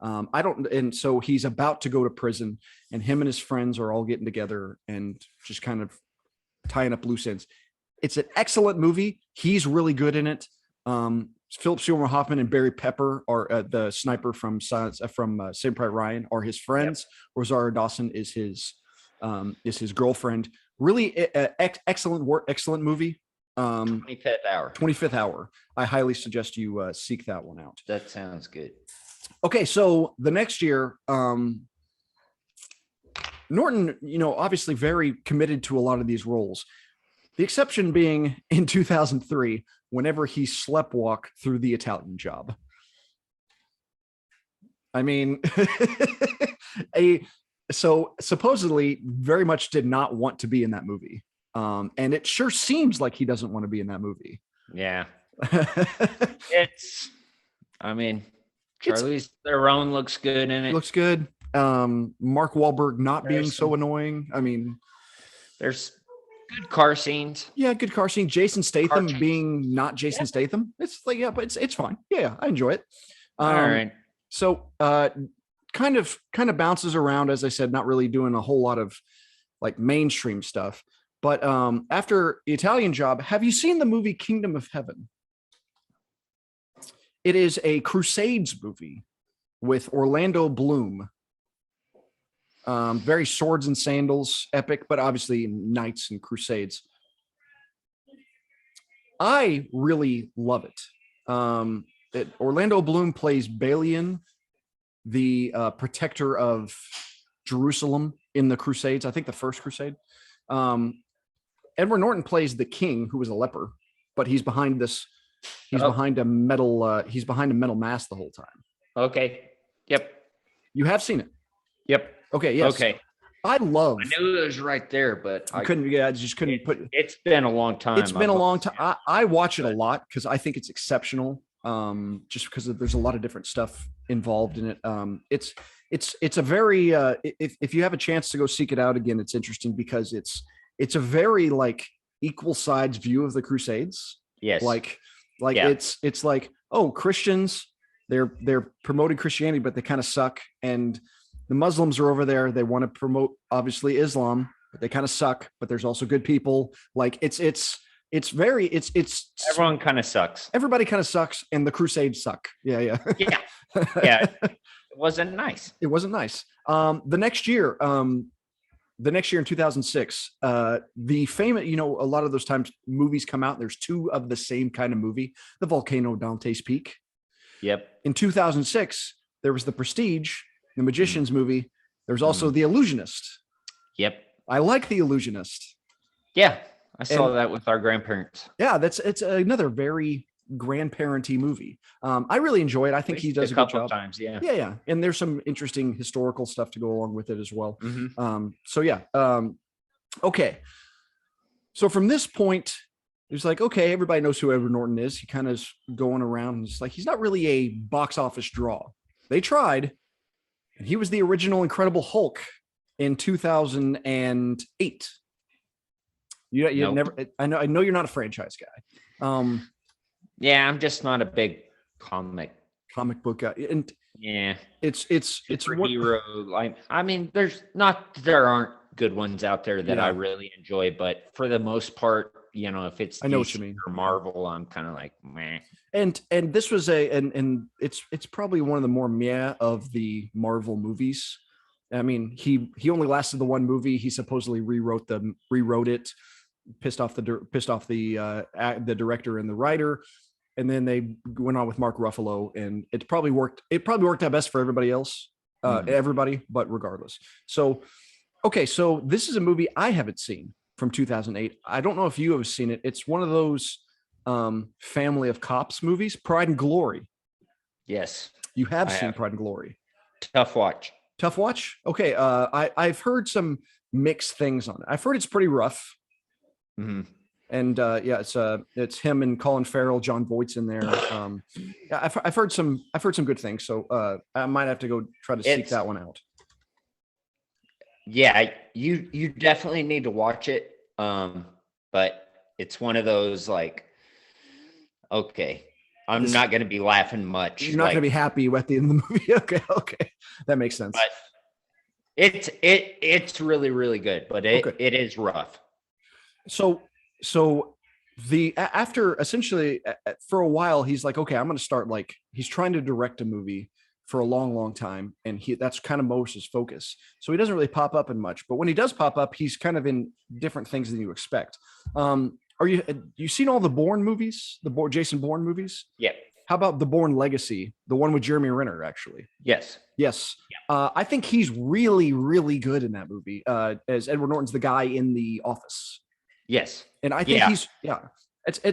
And so he's about to go to prison, and him and his friends are all getting together and just kind of tying up loose ends. It's an excellent movie. He's really good in it. Philip Seymour Hoffman and Barry Pepper are the sniper from Saving Private Ryan are his friends. Yep. Rosario Dawson is his girlfriend. Really excellent work. Excellent movie. 25th Hour. I highly suggest you seek that one out. That sounds good. Okay, so the next year, Norton, obviously very committed to a lot of these roles. The exception being in 2003, whenever he sleptwalked through The Italian Job. I mean, so supposedly very much did not want to be in that movie. And it sure seems like he doesn't want to be in that movie. Yeah. Charlize Theron looks good in it. Looks good. Mark Wahlberg not being so annoying. I mean, there's Good car scenes. Yeah, good car scene. Jason Statham chase. being not Jason Statham. It's like, yeah, but it's fine. Yeah, I enjoy it. All right. So kind of bounces around, as I said, not really doing a whole lot of like mainstream stuff. But after the Italian Job, have you seen the movie Kingdom of Heaven? It is a Crusades movie with Orlando Bloom. Very swords and sandals, epic, but obviously knights and crusades. I really love it. Orlando Bloom plays Balian, the protector of Jerusalem in the Crusades. I think the first Crusade. Edward Norton plays the king, who was a leper, but he's behind this. He's behind a metal. He's behind a metal mask the whole time. Okay. Yep. You have seen it. Yep. Okay. Yes. Okay. I love. I knew it was right there, but I couldn't. Yeah, I just couldn't put. It's been a long time. It's been a long time. I watch it a lot because I think it's exceptional. Just because there's a lot of different stuff involved in it. It's a very. If you have a chance to go seek it out again, it's interesting because it's a very like equal sides view of the Crusades. Yes. Like it's like, oh, Christians, they're promoting Christianity, but they kind of suck, and the Muslims are over there. They want to promote obviously Islam, but they kind of suck. But there's also good people. Like it's everyone kind of sucks. Everybody kind of sucks, and the Crusades suck. Yeah. Yeah. It wasn't nice. It wasn't nice. The next year in 2006, the famous, a lot of those times movies come out, and there's two of the same kind of movie, The Volcano Dante's Peak. Yep. In 2006, there was The Prestige, the Magician's movie. There's also The Illusionist. Yep. I like The Illusionist. Yeah. I saw that with our grandparents. Yeah, it's another very grandparenty movie. I really enjoy it. I think he does a good job. Times, yeah. Yeah. And there's some interesting historical stuff to go along with it as well. Mm-hmm. So yeah. Okay. So from this point, it's like, okay, everybody knows who Edward Norton is. He kind of is going around and it's like, he's not really a box office draw. They tried, and he was the original Incredible Hulk in 2008. You Nope. never. I know you're not a franchise guy. Yeah, I'm just not a big comic book guy, and yeah, it's superhero. Like, I mean, there aren't good ones out there that I really enjoy, but for the most part, if it's I know what you mean. Or Marvel, I'm kind of like meh. And this was and it's probably one of the more meh of the Marvel movies. I mean, he only lasted the one movie. He supposedly rewrote it, pissed off the director and the writer, and then they went on with Mark Ruffalo, and it probably worked out best for everybody else, but regardless. So, okay, so this is a movie I haven't seen from 2008. I don't know if you have seen it. It's one of those family of cops movies, Pride and Glory. Yes, you have seen Pride and Glory. Tough watch. Okay, I've heard some mixed things on it. I've heard it's pretty rough. Mm-hmm. And it's him and Colin Farrell, John Voight's in there. I've heard some good things. So I might have to go try to seek that one out. Yeah, you definitely need to watch it. But it's one of those like, okay, I'm not going to be laughing much. You're not going to be happy at the end of the movie. Okay, that makes sense. But it's really, really good, but it is rough. So after essentially for a while, he's like, okay, I'm going to start, like, he's trying to direct a movie for a long, long time. And that's kind of most his focus. So he doesn't really pop up in much, but when he does pop up, he's kind of in different things than you expect. You seen all the Bourne movies, Jason Bourne movies? Yeah. How about The Bourne Legacy, the one with Jeremy Renner, actually? Yes. Yeah. I think he's really, really good in that movie, as Edward Norton's the guy in The Office. Yes. And I think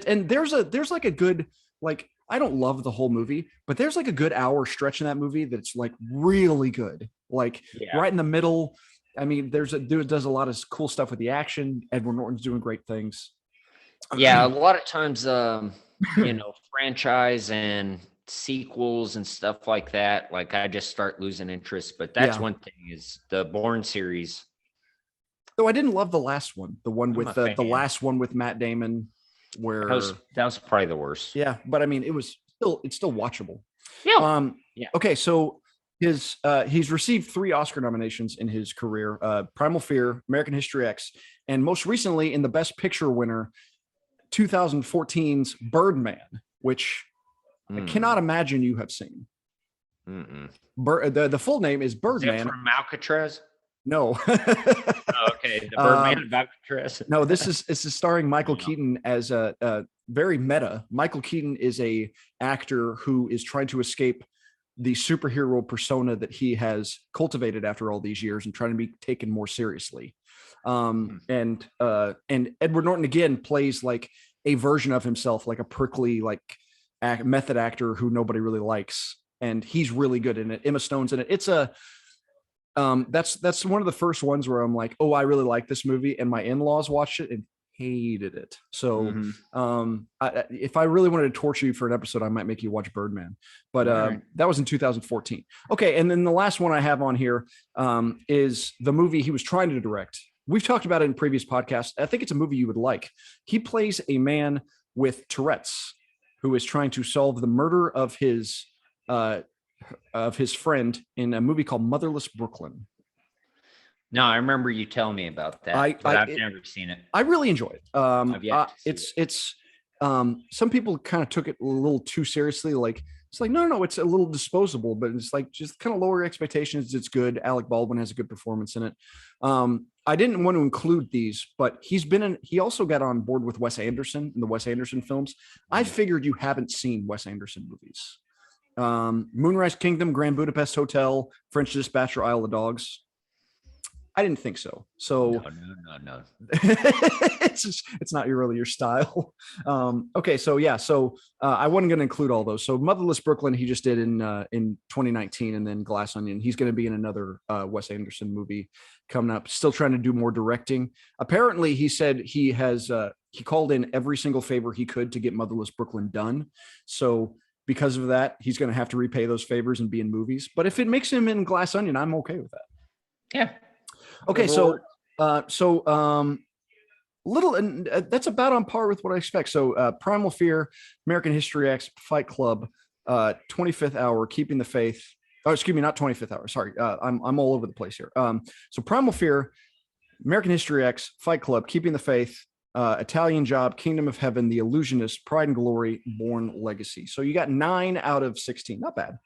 and there's like a good, like, I don't love the whole movie, but there's like a good hour stretch in that movie that's like really good. Like right in the middle. I mean, there's a dude does a lot of cool stuff with the action. Edward Norton's doing great things. Yeah, a lot of times, franchise and sequels and stuff like that, like I just start losing interest. But that's one thing is the Bourne series. Though I didn't love the last one, the one I'm with a the fan. last one with Matt Damon, where That was probably the worst. yeah, but I mean, it's still watchable. Yeah. Yeah. Okay, so he's received 3 Oscar nominations in his career: Primal Fear, American History X, and most recently in the Best Picture winner, 2014's Birdman, which I cannot imagine you have seen. The full name is Birdman. Is that from Alcatraz? No. Oh, okay, the Birdman of Alcatraz. No, this is starring Michael Keaton as a very meta. Michael Keaton is a actor who is trying to escape the superhero persona that he has cultivated after all these years and trying to be taken more seriously. And Edward Norton again plays like a version of himself, like a prickly, like method actor who nobody really likes. And he's really good in it. Emma Stone's in it. It's that's one of the first ones where I'm like, oh, I really like this movie. And my in-laws watched it and hated it. So if I really wanted to torture you for an episode, I might make you watch Birdman. But that was in 2014. Okay, and then the last one I have on here is the movie he was trying to direct. We've talked about it in previous podcasts. I think it's a movie you would like. He plays a man with Tourette's who is trying to solve the murder of his friend in a movie called Motherless Brooklyn. No, I remember you telling me about that, but I've never seen it. I really enjoy it. It's some people kind of took it a little too seriously. Like it's like, no, it's a little disposable, but it's like just kind of lower expectations. It's good. Alec Baldwin has a good performance in it. I didn't want to include these, but he also got on board with Wes Anderson in the Wes Anderson films. I figured you haven't seen Wes Anderson movies. Moonrise Kingdom, Grand Budapest Hotel, French Dispatch, or Isle of Dogs. I didn't think so. So no. it's not really your style. Okay, so yeah, I wasn't going to include all those. So Motherless Brooklyn, he just did in 2019, and then Glass Onion. He's going to be in another Wes Anderson movie coming up. Still trying to do more directing. Apparently, he said he called in every single favor he could to get Motherless Brooklyn done. So because of that, he's going to have to repay those favors and be in movies. But if it makes him in Glass Onion, I'm okay with that. Yeah. Okay, little, and that's about on par with what I expect. So Primal Fear, American History X, Fight Club, 25th Hour, Keeping the Faith. Oh, excuse me, not 25th Hour. Sorry, I'm all over the place here. So Primal Fear, American History X, Fight Club, Keeping the Faith, Italian Job, Kingdom of Heaven, The Illusionist, Pride and Glory, Born Legacy. So you got 9 out of 16. Not bad.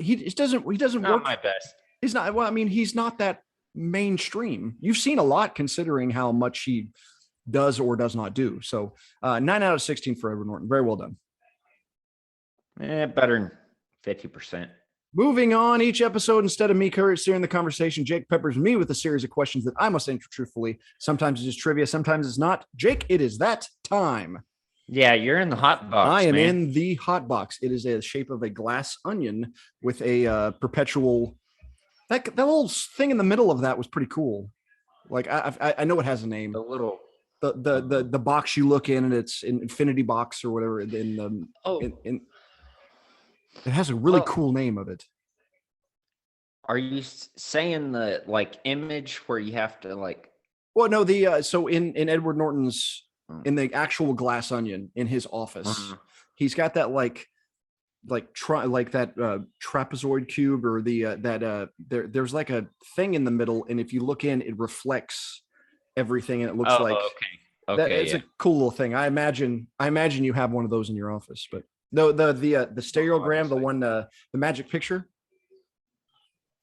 He doesn't Not work. my best. He's not. Well, I mean, he's not that mainstream. You've seen a lot considering how much he does or does not do. So 9 out of 16 for Edward Norton. Very well done. Better than 50%. Moving on, each episode, instead of me steering the conversation, Jake peppers me with a series of questions that I must answer truthfully. Sometimes it's just trivia, sometimes it's not. Jake, it is that time. Yeah, you're in the hot box. I am in the hot box. It is a shape of a glass onion with a perpetual. That little thing in the middle of that was pretty cool. Like I know it has a name. The box you look in, and it's an infinity box or whatever. It has a really cool name of it. Are you saying the like image where you have to like? Well, no. So in Edward Norton's in the actual glass onion in his office, he's got that like that trapezoid cube or there's like a thing in the middle, and if you look in, it reflects everything, and it looks it's a cool little thing. I imagine you have one of those in your office, but no, the stereogram, the one the magic picture.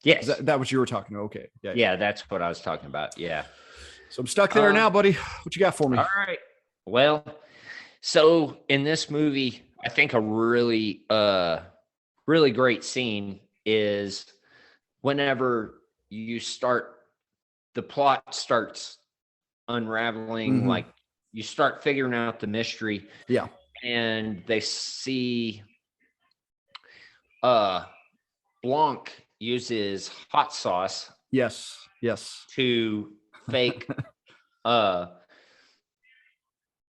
Yes, that what you were talking about. Okay, yeah, that's what I was talking about. Yeah, so I'm stuck there now, buddy. What you got for me? All right. Well, so in this movie, I think a really great scene is whenever the plot starts unraveling, like you start figuring out the mystery. Yeah. And they see Blanc uses hot sauce. Yes. To fake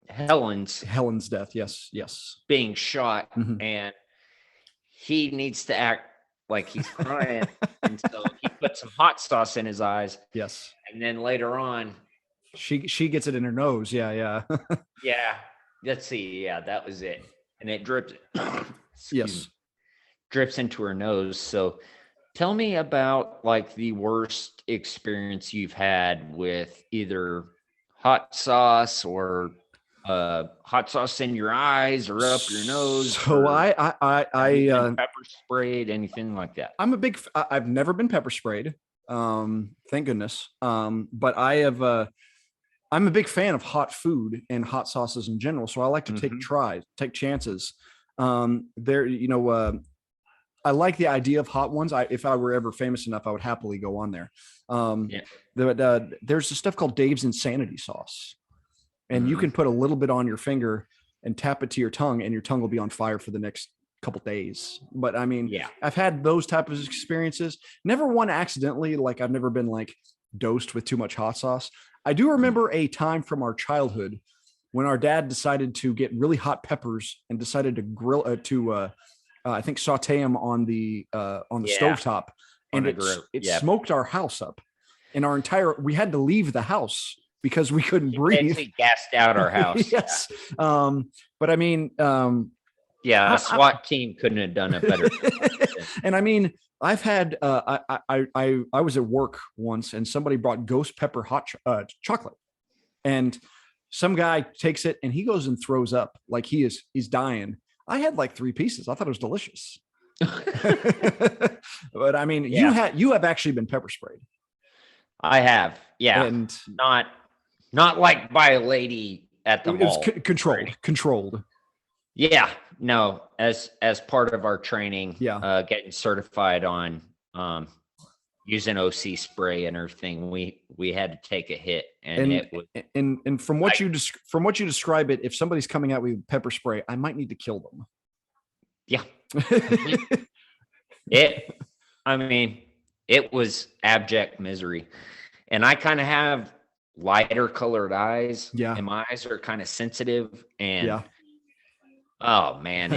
Helen's death. Yes. Being shot, and he needs to act like he's crying, and so he puts some hot sauce in his eyes. Yes. And and then later on, She gets it in her nose. Yeah. yeah, let's see, yeah, that was it, and it drips. Yes. Drips into her nose. So, tell me about like the worst experience you've had with either hot sauce or hot sauce in your eyes or up your nose. So or have you been I pepper sprayed, anything like that. I'm a big. I've never been pepper sprayed. Thank goodness. But I have. I'm a big fan of hot food and hot sauces in general. So I like to take chances. There, I like the idea of hot ones. If I were ever famous enough, I would happily go on there. There's this stuff called Dave's Insanity Sauce, and you can put a little bit on your finger and tap it to your tongue, and your tongue will be on fire for the next couple days. But I mean, I've had those types of experiences. Never one accidentally. Like I've never been like dosed with too much hot sauce. I do remember a time from our childhood when our dad decided to get really hot peppers and decided to grill I think saute them on the stovetop, and it smoked our house up, and we had to leave the house because we couldn't breathe. It gassed out our house. Yes. But I mean, a SWAT team couldn't have done it better. And I mean, I've had I was at work once, and somebody brought ghost pepper hot chocolate, and some guy takes it and he goes and throws up like he's dying. I had like 3 pieces. I thought it was delicious. But I mean, you have actually been pepper sprayed. I have, yeah, and not like by a lady at the mall. It was controlled. Yeah, no, as part of our training, getting certified on using OC spray and everything, we had to take a hit, and it was. And from what you describe it, if somebody's coming out with pepper spray, I might need to kill them. Yeah, it was abject misery, and I kind of have lighter colored eyes. Yeah, and my eyes are kind of sensitive, and oh man,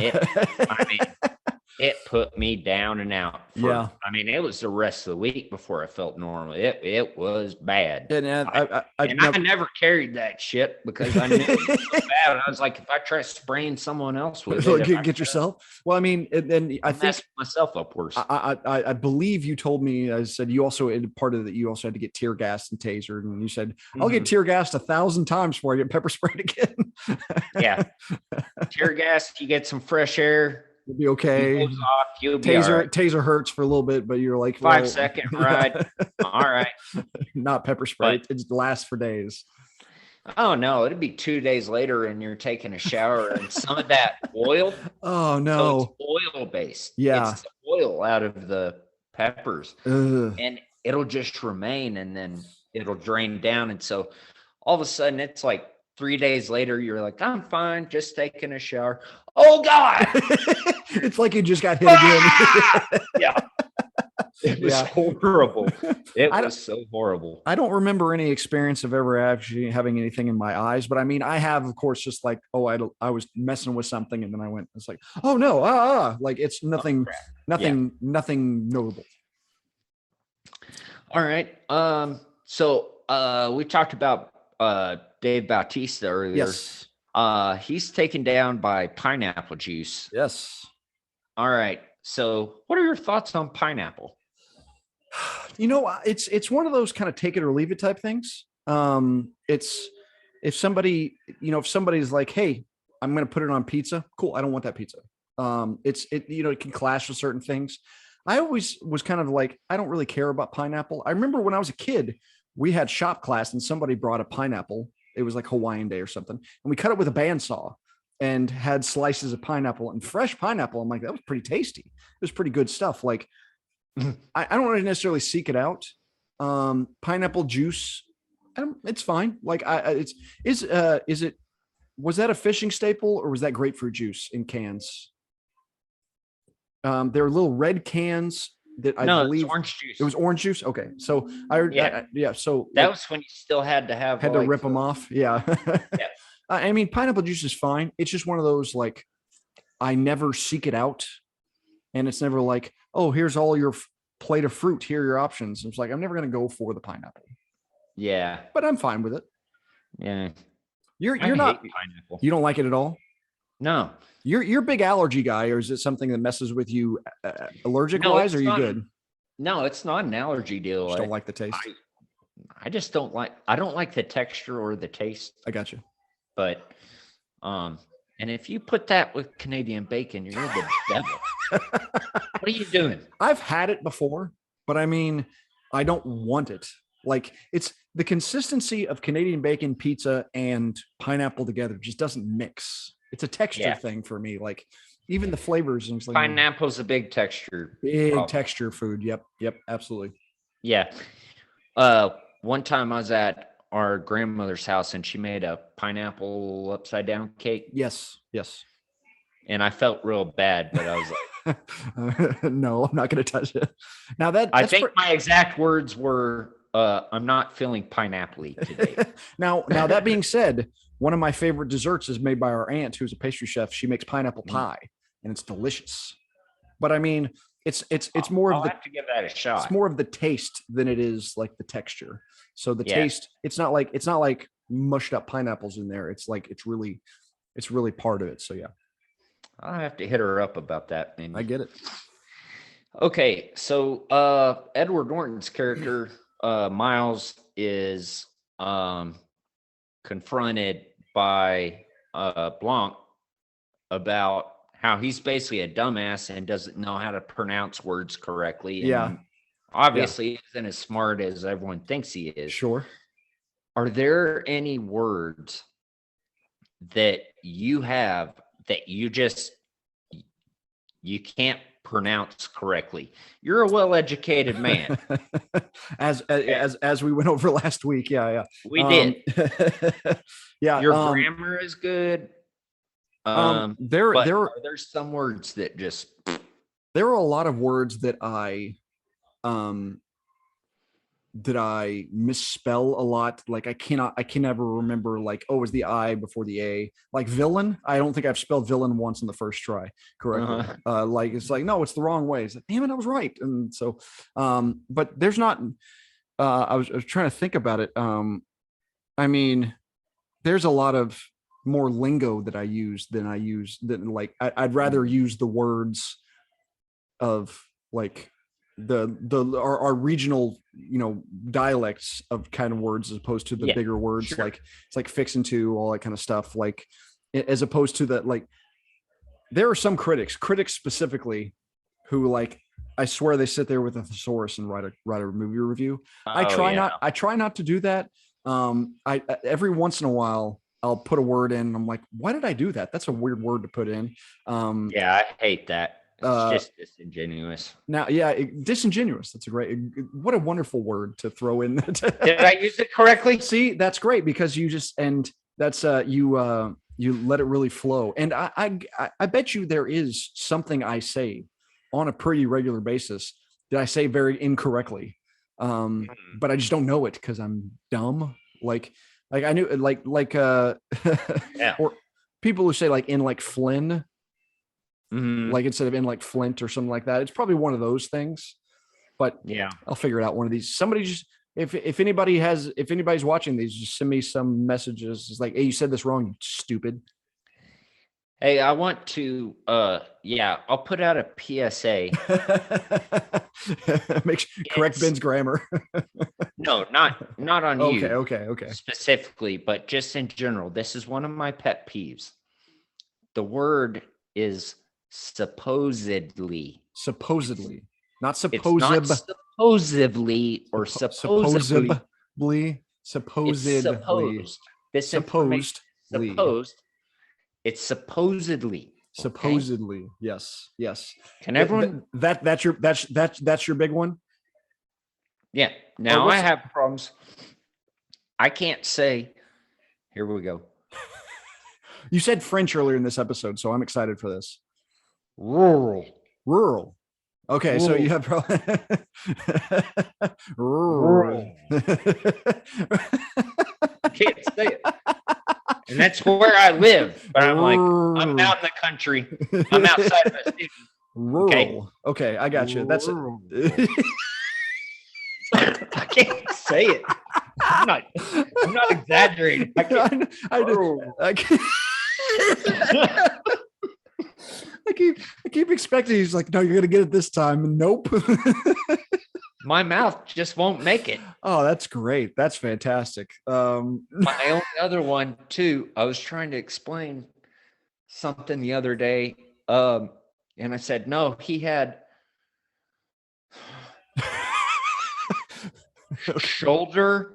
it put me down and out. It was the rest of the week before I felt normal. It was bad. And I never carried that shit because I knew it was so bad. I was like, if I try spraying someone else with it, get yourself. Well, I mean, then I think myself up worse. I believe you told me, I said you also part of that. You also had to get tear gassed and tasered, and you said I'll get tear gassed 1,000 times before I get pepper sprayed again. Yeah, tear gas. You get some fresh air. You'll be okay. You'll be all right. Taser hurts for a little bit, but you're like 5-second ride. All right. Not pepper spray. It lasts for days. Oh no, it'd be 2 days later and you're taking a shower and some of that oil. Oh no. So it's oil based. Yeah. It's the oil out of the peppers. And it'll just remain, and then it'll drain down. And so all of a sudden it's like 3 days later, you're like, I'm fine, just taking a shower. Oh God. It's like you just got hit again. Yeah. It was horrible. It was so horrible. I don't remember any experience of ever actually having anything in my eyes, but I mean, I have, of course, just like, I was messing with something, and then I went, it's like, oh no, like it's nothing notable. All right. So we talked about Dave Bautista earlier. Yes. He's taken down by pineapple juice. Yes. All right. So what are your thoughts on pineapple? It's one of those kind of take it or leave it type things. It's if somebody's like, hey, I'm going to put it on pizza. Cool. I don't want that pizza. It can clash with certain things. I always was kind of like, I don't really care about pineapple. I remember when I was a kid, we had shop class and somebody brought a pineapple. It was like Hawaiian Day or something. And we cut it with a bandsaw and had slices of pineapple and fresh pineapple. I'm like, that was pretty tasty. It was pretty good stuff. Like, I don't want to necessarily seek it out. Pineapple juice, it's fine. Like, was that a fishing staple or was that grapefruit juice in cans? There were little red cans that I believe it was orange juice. It was orange juice. Okay, so so that was when you still had to rip them off. Yeah. Yeah. I mean, pineapple juice is fine. It's just one of those, like, I never seek it out, and it's never like, oh, here's all your plate of fruit. Here are your options. It's like, I'm never going to go for the pineapple. Yeah. but I'm fine with it. Yeah. You're I not. hate pineapple. You don't like it at all. No. You're a big allergy guy, or is it something that messes with you allergic wise? Or are you good? No, it's not an allergy deal. Just don't like the taste. I just don't like. I don't like the texture or the taste. I got you. But, and if you put that with Canadian bacon, you're the devil. What are you doing? I've had it before, but I mean, I don't want it. Like, it's the consistency of Canadian bacon, pizza, and pineapple together just doesn't mix. It's a texture thing for me. Like, even the flavors and Pineapple's a big texture. Texture food. Yep, absolutely. Yeah. One time I was at our grandmother's house and she made a pineapple upside down cake. Yes. And I felt real bad, but I was like, no, I'm not going to touch it. Now I think my exact words were, I'm not feeling pineapple-y today. Now that being said, one of my favorite desserts is made by our aunt, who's a pastry chef. She makes pineapple pie, and it's delicious. But I mean, it's more I'll of the have to give that a shot. It's more of the taste than it is like the texture. So the taste, it's not like mushed up pineapples in there. It's like it's really part of it. So yeah, I'll have to hit her up about that. Maybe. I get it. Okay, so Edward Norton's character Miles is confronted by Blanc about how he's basically a dumbass and doesn't know how to pronounce words correctly. And obviously isn't as smart as everyone thinks he is. Sure. Are there any words that you have that you can't pronounce correctly? You're a well-educated man. as we went over last week. Yeah. We did. Yeah. Your grammar is good. There's some words that just there are a lot of words that I misspell a lot. Like I can never remember, like, oh, is the I before the A? Like villain, I don't think I've spelled villain once in the first try correctly. Like it's like, no, it's the wrong way. It's like, damn it, I was right. And so but there's not I was trying to think about it. I mean, there's a lot of more lingo that I use than like I'd rather use the words of like our regional, dialects of kind of words as opposed to the bigger words. Sure. Like it's like fixing to all that kind of stuff, like as opposed to that. Like there are some critics specifically who, like, I swear they sit there with a thesaurus and write a movie review. I try not to do that. I every once in a while I'll put a word in and I'm like, why did I do that? That's a weird word to put in. I hate that. It's just disingenuous. Now, disingenuous. That's what a wonderful word to throw in. Did I use it correctly? See, that's great because you let it really flow. And I bet you there is something I say on a pretty regular basis that I say very incorrectly. But I just don't know it because I'm dumb. Like I knew or people who say like in like Flynn. Mm-hmm. Like instead of in like Flint or something like that. It's probably one of those things, but I'll figure it out one of these. Somebody just, if anybody's watching these, just send me some messages. It's like, hey, you said this wrong, you stupid. Hey, I want to, I'll put out a PSA. Correct Ben's grammar. No, not on you. Okay. Specifically, but just in general. This is one of my pet peeves. The word is supposedly, not supposedly or supposedly. It's supposedly. Supposedly, yes. Can everyone that's your big one? Yeah. Now I have problems. I can't say. Here we go. You said French earlier in this episode, so I'm excited for this. Rural. Okay, rural. So you have rural. I can't say it. And that's where I live. But I'm like, I'm out in the country. I'm outside of a city. Rural. Okay, I got you. That's I can't say it. I'm not exaggerating. I keep expecting he's like, no, you're gonna get it this time. And nope. My mouth just won't make it. Oh, that's great. That's fantastic. My only other one too, I was trying to explain something the other day. And I said, no, he had shoulder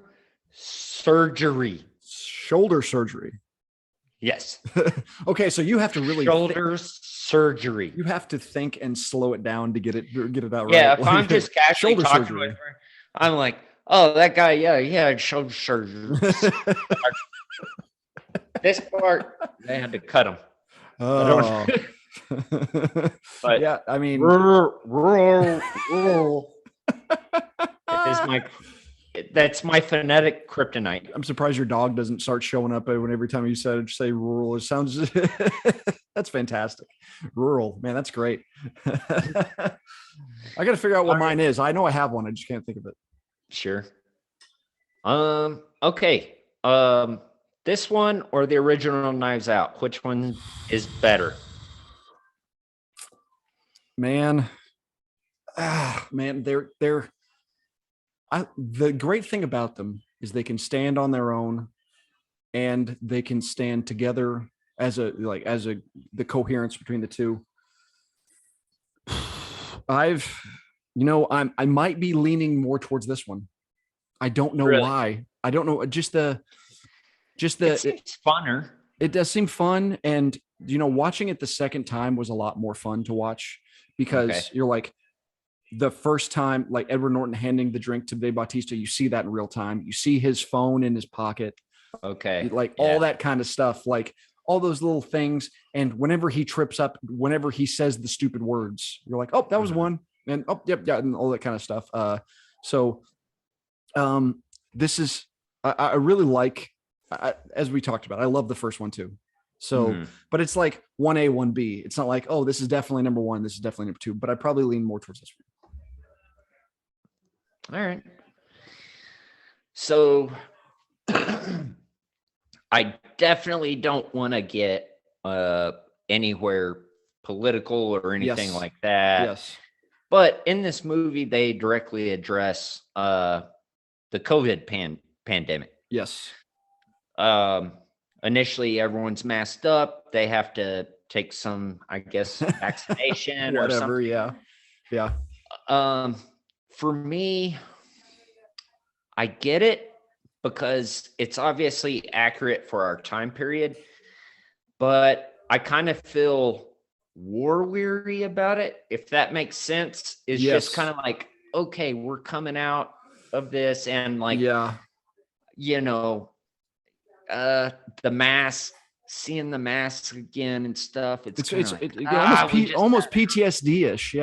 surgery. Shoulder surgery. Yes. Okay, so you have to really shoulder surgery. You have to think and slow it down to get it out right. Yeah, if I'm just casually shoulder talking surgery. with her, I'm like, oh, that guy, yeah, he had shoulder surgery. This part, they had to cut him. Oh. But yeah, I mean, that's my phonetic kryptonite. I'm surprised your dog doesn't start showing up every time you say rural. It sounds that's fantastic. Rural, man, that's great. I got to figure out what mine is. I know I have one. I just can't think of it. Sure. Okay. This one or the original Knives Out? Which one is better? Man, the great thing about them is they can stand on their own, and they can stand together as the coherence between the two. I might be leaning more towards this one. I don't know why. I don't know. It seems funner. It does seem fun. And, watching it the second time was a lot more fun to watch because you're like, the first time, like Edward Norton handing the drink to Dave Bautista, you see that in real time. You see his phone in his pocket. Okay. All that kind of stuff, like all those little things. And whenever he trips up, whenever he says the stupid words, you're like, oh, that was one. And oh, yep, yeah, and all that kind of stuff. This is, I really like, as we talked about, I love the first one too. So, but it's like 1A, 1B. It's not like, oh, this is definitely number one. This is definitely number two, but I probably lean more towards this one. All right. So I definitely don't want to get anywhere political or anything like that. Yes. But in this movie, they directly address the COVID pandemic. Yes. Initially, everyone's masked up. They have to take some, I guess, vaccination or something. Yeah. For me, I get it because it's obviously accurate for our time period, but I kind of feel war weary about it, if that makes sense. It's just kind of like, okay, we're coming out of this, and like, the mask, seeing the masks again and stuff. It's almost PTSD-ish.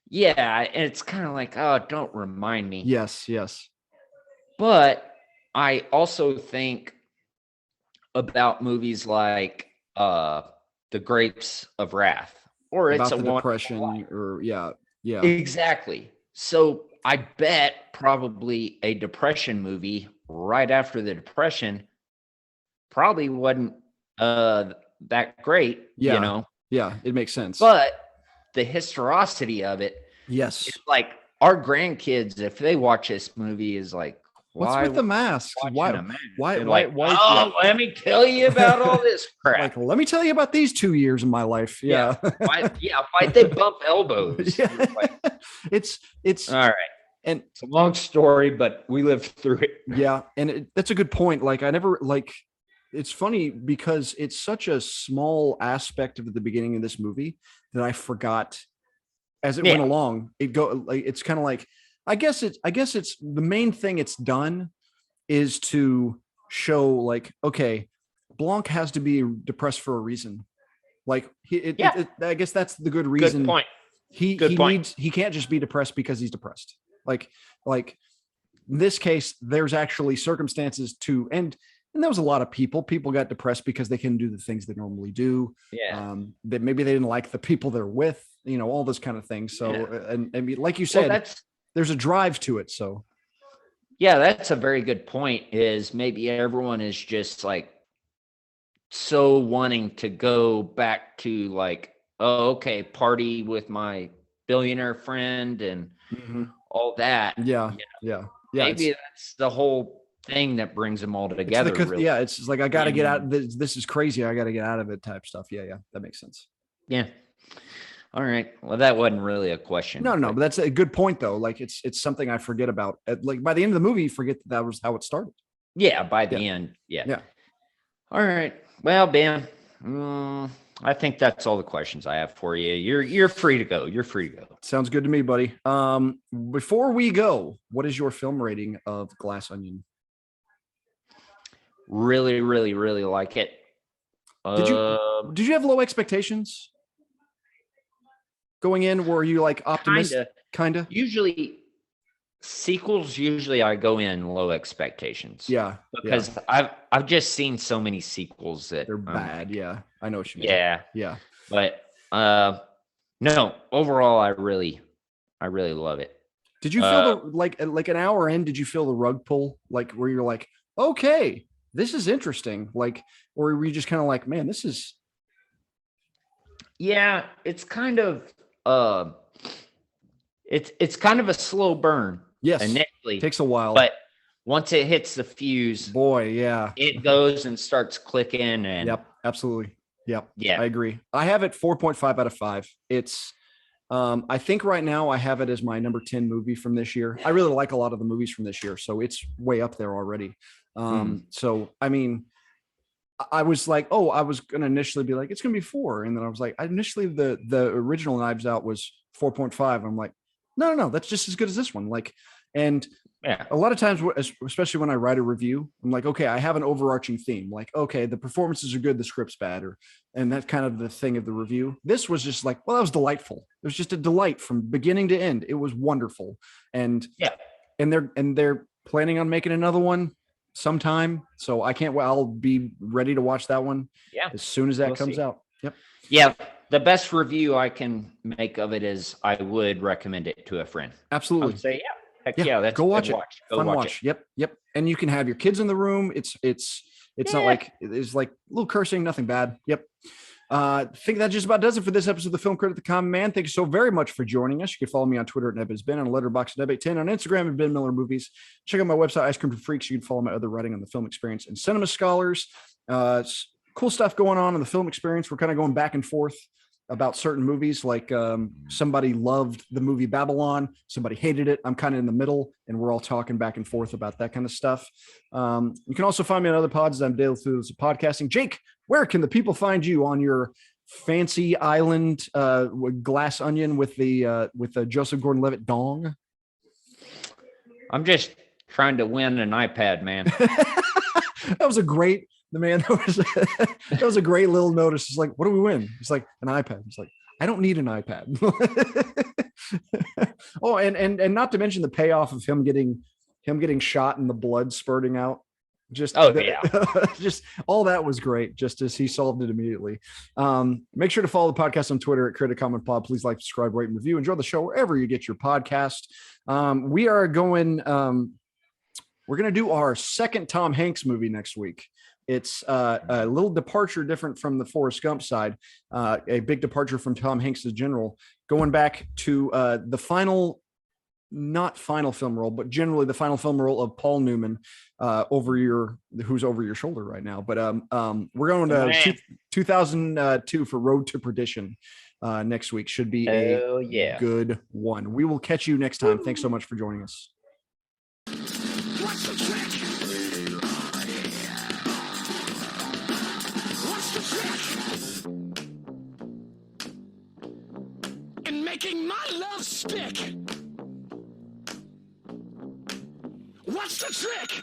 Yeah. And it's kind of like, oh, don't remind me. Yes. But I also think about movies like The Grapes of Wrath, or about It's a Depression, or exactly. So I bet probably a depression movie right after the Depression probably wasn't that great. Yeah, it makes sense. But the historicity of it, it's like our grandkids, if they watch this movie, is like, what's with the mask? Why? Oh, let me tell you about all this crap. Like, let me tell you about these 2 years of my life. Why'd they bump elbows? It's all right. And it's a long story, but we lived through it. Yeah. And that's a good point. Like, it's funny because it's such a small aspect of the beginning of this movie that I forgot as it went along. It's kind of like, I guess it's the main thing it's done is to show, like, okay, Blanc has to be depressed for a reason. Like, I guess that's the good reason. Good point. He can't just be depressed because he's depressed. Like in this case, there's actually circumstances to, and there was a lot of people got depressed because they couldn't do the things they normally do. Yeah. That maybe they didn't like the people they're with, all those kind of things. So, and like you said, there's a drive to it. So Yeah, that's a very good point. Is maybe everyone is just like so wanting to go back to like, oh, okay, party with my billionaire friend and Mhm. all that. Yeah, You know, yeah, yeah. maybe that's the whole thing that brings them all It's the together. Really. yeah. It's just like I got to get And out. This is crazy. I got to get out of it. Type stuff. Yeah, yeah. That makes sense. yeah. All right. Well, that wasn't really a question, No, no, but but that's a good point though. Like it's something I forget about. Like by the end of the movie, you forget that was how it started. yeah, by Yeah, the end, yeah. yeah. All right. Well, Ben, I think that's all the questions I have for you. You're free to go. You're free to go. Sounds good to me, buddy. Before we go, what is your film rating of Glass Onion? Really, really, really like it. Did you Um, did you have low expectations going in? Were you like optimistic? Kinda. Kinda. Usually sequels, usually I go in low expectations Yeah, yeah. because I've just seen so many sequels that They're I'm bad. like, Yeah, I know what you mean. yeah, Yeah. but no, overall I really love it. Did you feel the like an hour in? Did you feel the rug pull? Like where you're like, okay, this is interesting. Like, or were you just kind of like, man, this is Yeah, it's kind of uh it's kind of a slow burn yes, initially, takes a while. but once it hits the fuse, Boy, yeah. it goes and starts clicking and Yep, absolutely. Yep. yeah. I agree. I have it 4.5 out of 5. It's I think right now I have it as my number 10 movie from this year. I really like a lot of the movies from this year, so it's way up there already. So I mean, I was like, oh, I was gonna initially be like, it's gonna be 4, and then I was like, initially the original Knives Out was 4.5. I'm like, no, that's just as good as this one. Like, and Yeah. a lot of times, especially when I write a review, I'm like, okay, I have an overarching theme. Like, okay, the performances are good, the script's bad, and that's kind of the thing of the review. This was just like, well, that was delightful. It was just a delight from beginning to end. It was wonderful, and Yeah. and they're planning on making another one sometime. So I can't. Well, I'll be ready to watch that one. Yeah. As soon as that We'll comes see. out. Yep. Yeah. The best review I can make of it is I would recommend it to a friend. I Absolutely. would say, yeah, heck yeah, that's go a watch good it. watch. Go Fun watch watch. it. Yep. And you can have your kids in the room. It's not Yeah. like it's like a little cursing, nothing bad. Yep. I think that just about does it for this episode of the Film Critic, the Common Man. Thank you so very much for joining us. You can follow me on Twitter at NebBizBen, on Letterboxd at Neb810, on Instagram at Ben Miller Movies. Check out my website, Ice Cream for Freaks. You can follow my other writing on the Film Experience and Cinema Scholars. Cool stuff going on in the Film Experience. We're kind of going back and forth about certain movies. Like somebody loved the movie Babylon, somebody hated it. I'm kind of in the middle, and we're all talking back and forth about that kind of stuff. You can also find me on other pods. I'm Dale through podcasting. Jake, where can the people find you on your fancy island Glass Onion with the Joseph Gordon-Levitt dong? I'm just trying to win an iPad, man. That was a great. The man that was a great little notice. It's like, what do we win? It's like an iPad. It's like, I don't need an iPad. Oh, and not to mention the payoff of him getting shot and the blood spurting out. Just yeah. Just all that was great. Just as he solved it immediately. Make sure to follow the podcast on Twitter at Critic Comment Pod. Please like, subscribe, rate, and review. Enjoy the show wherever you get your podcast. We are going. We're going to do our second Tom Hanks movie next week. It's a little departure different from the Forrest Gump side, a big departure from Tom Hanks as general, going back to the not final film role, but generally the final film role of Paul Newman, who's over your shoulder right now. But we're going to 2002 for Road to Perdition next week. Should be a good one. We will catch you next time. Thanks so much for joining us. What's the trick? What's the trick? In making my love stick. What's the trick?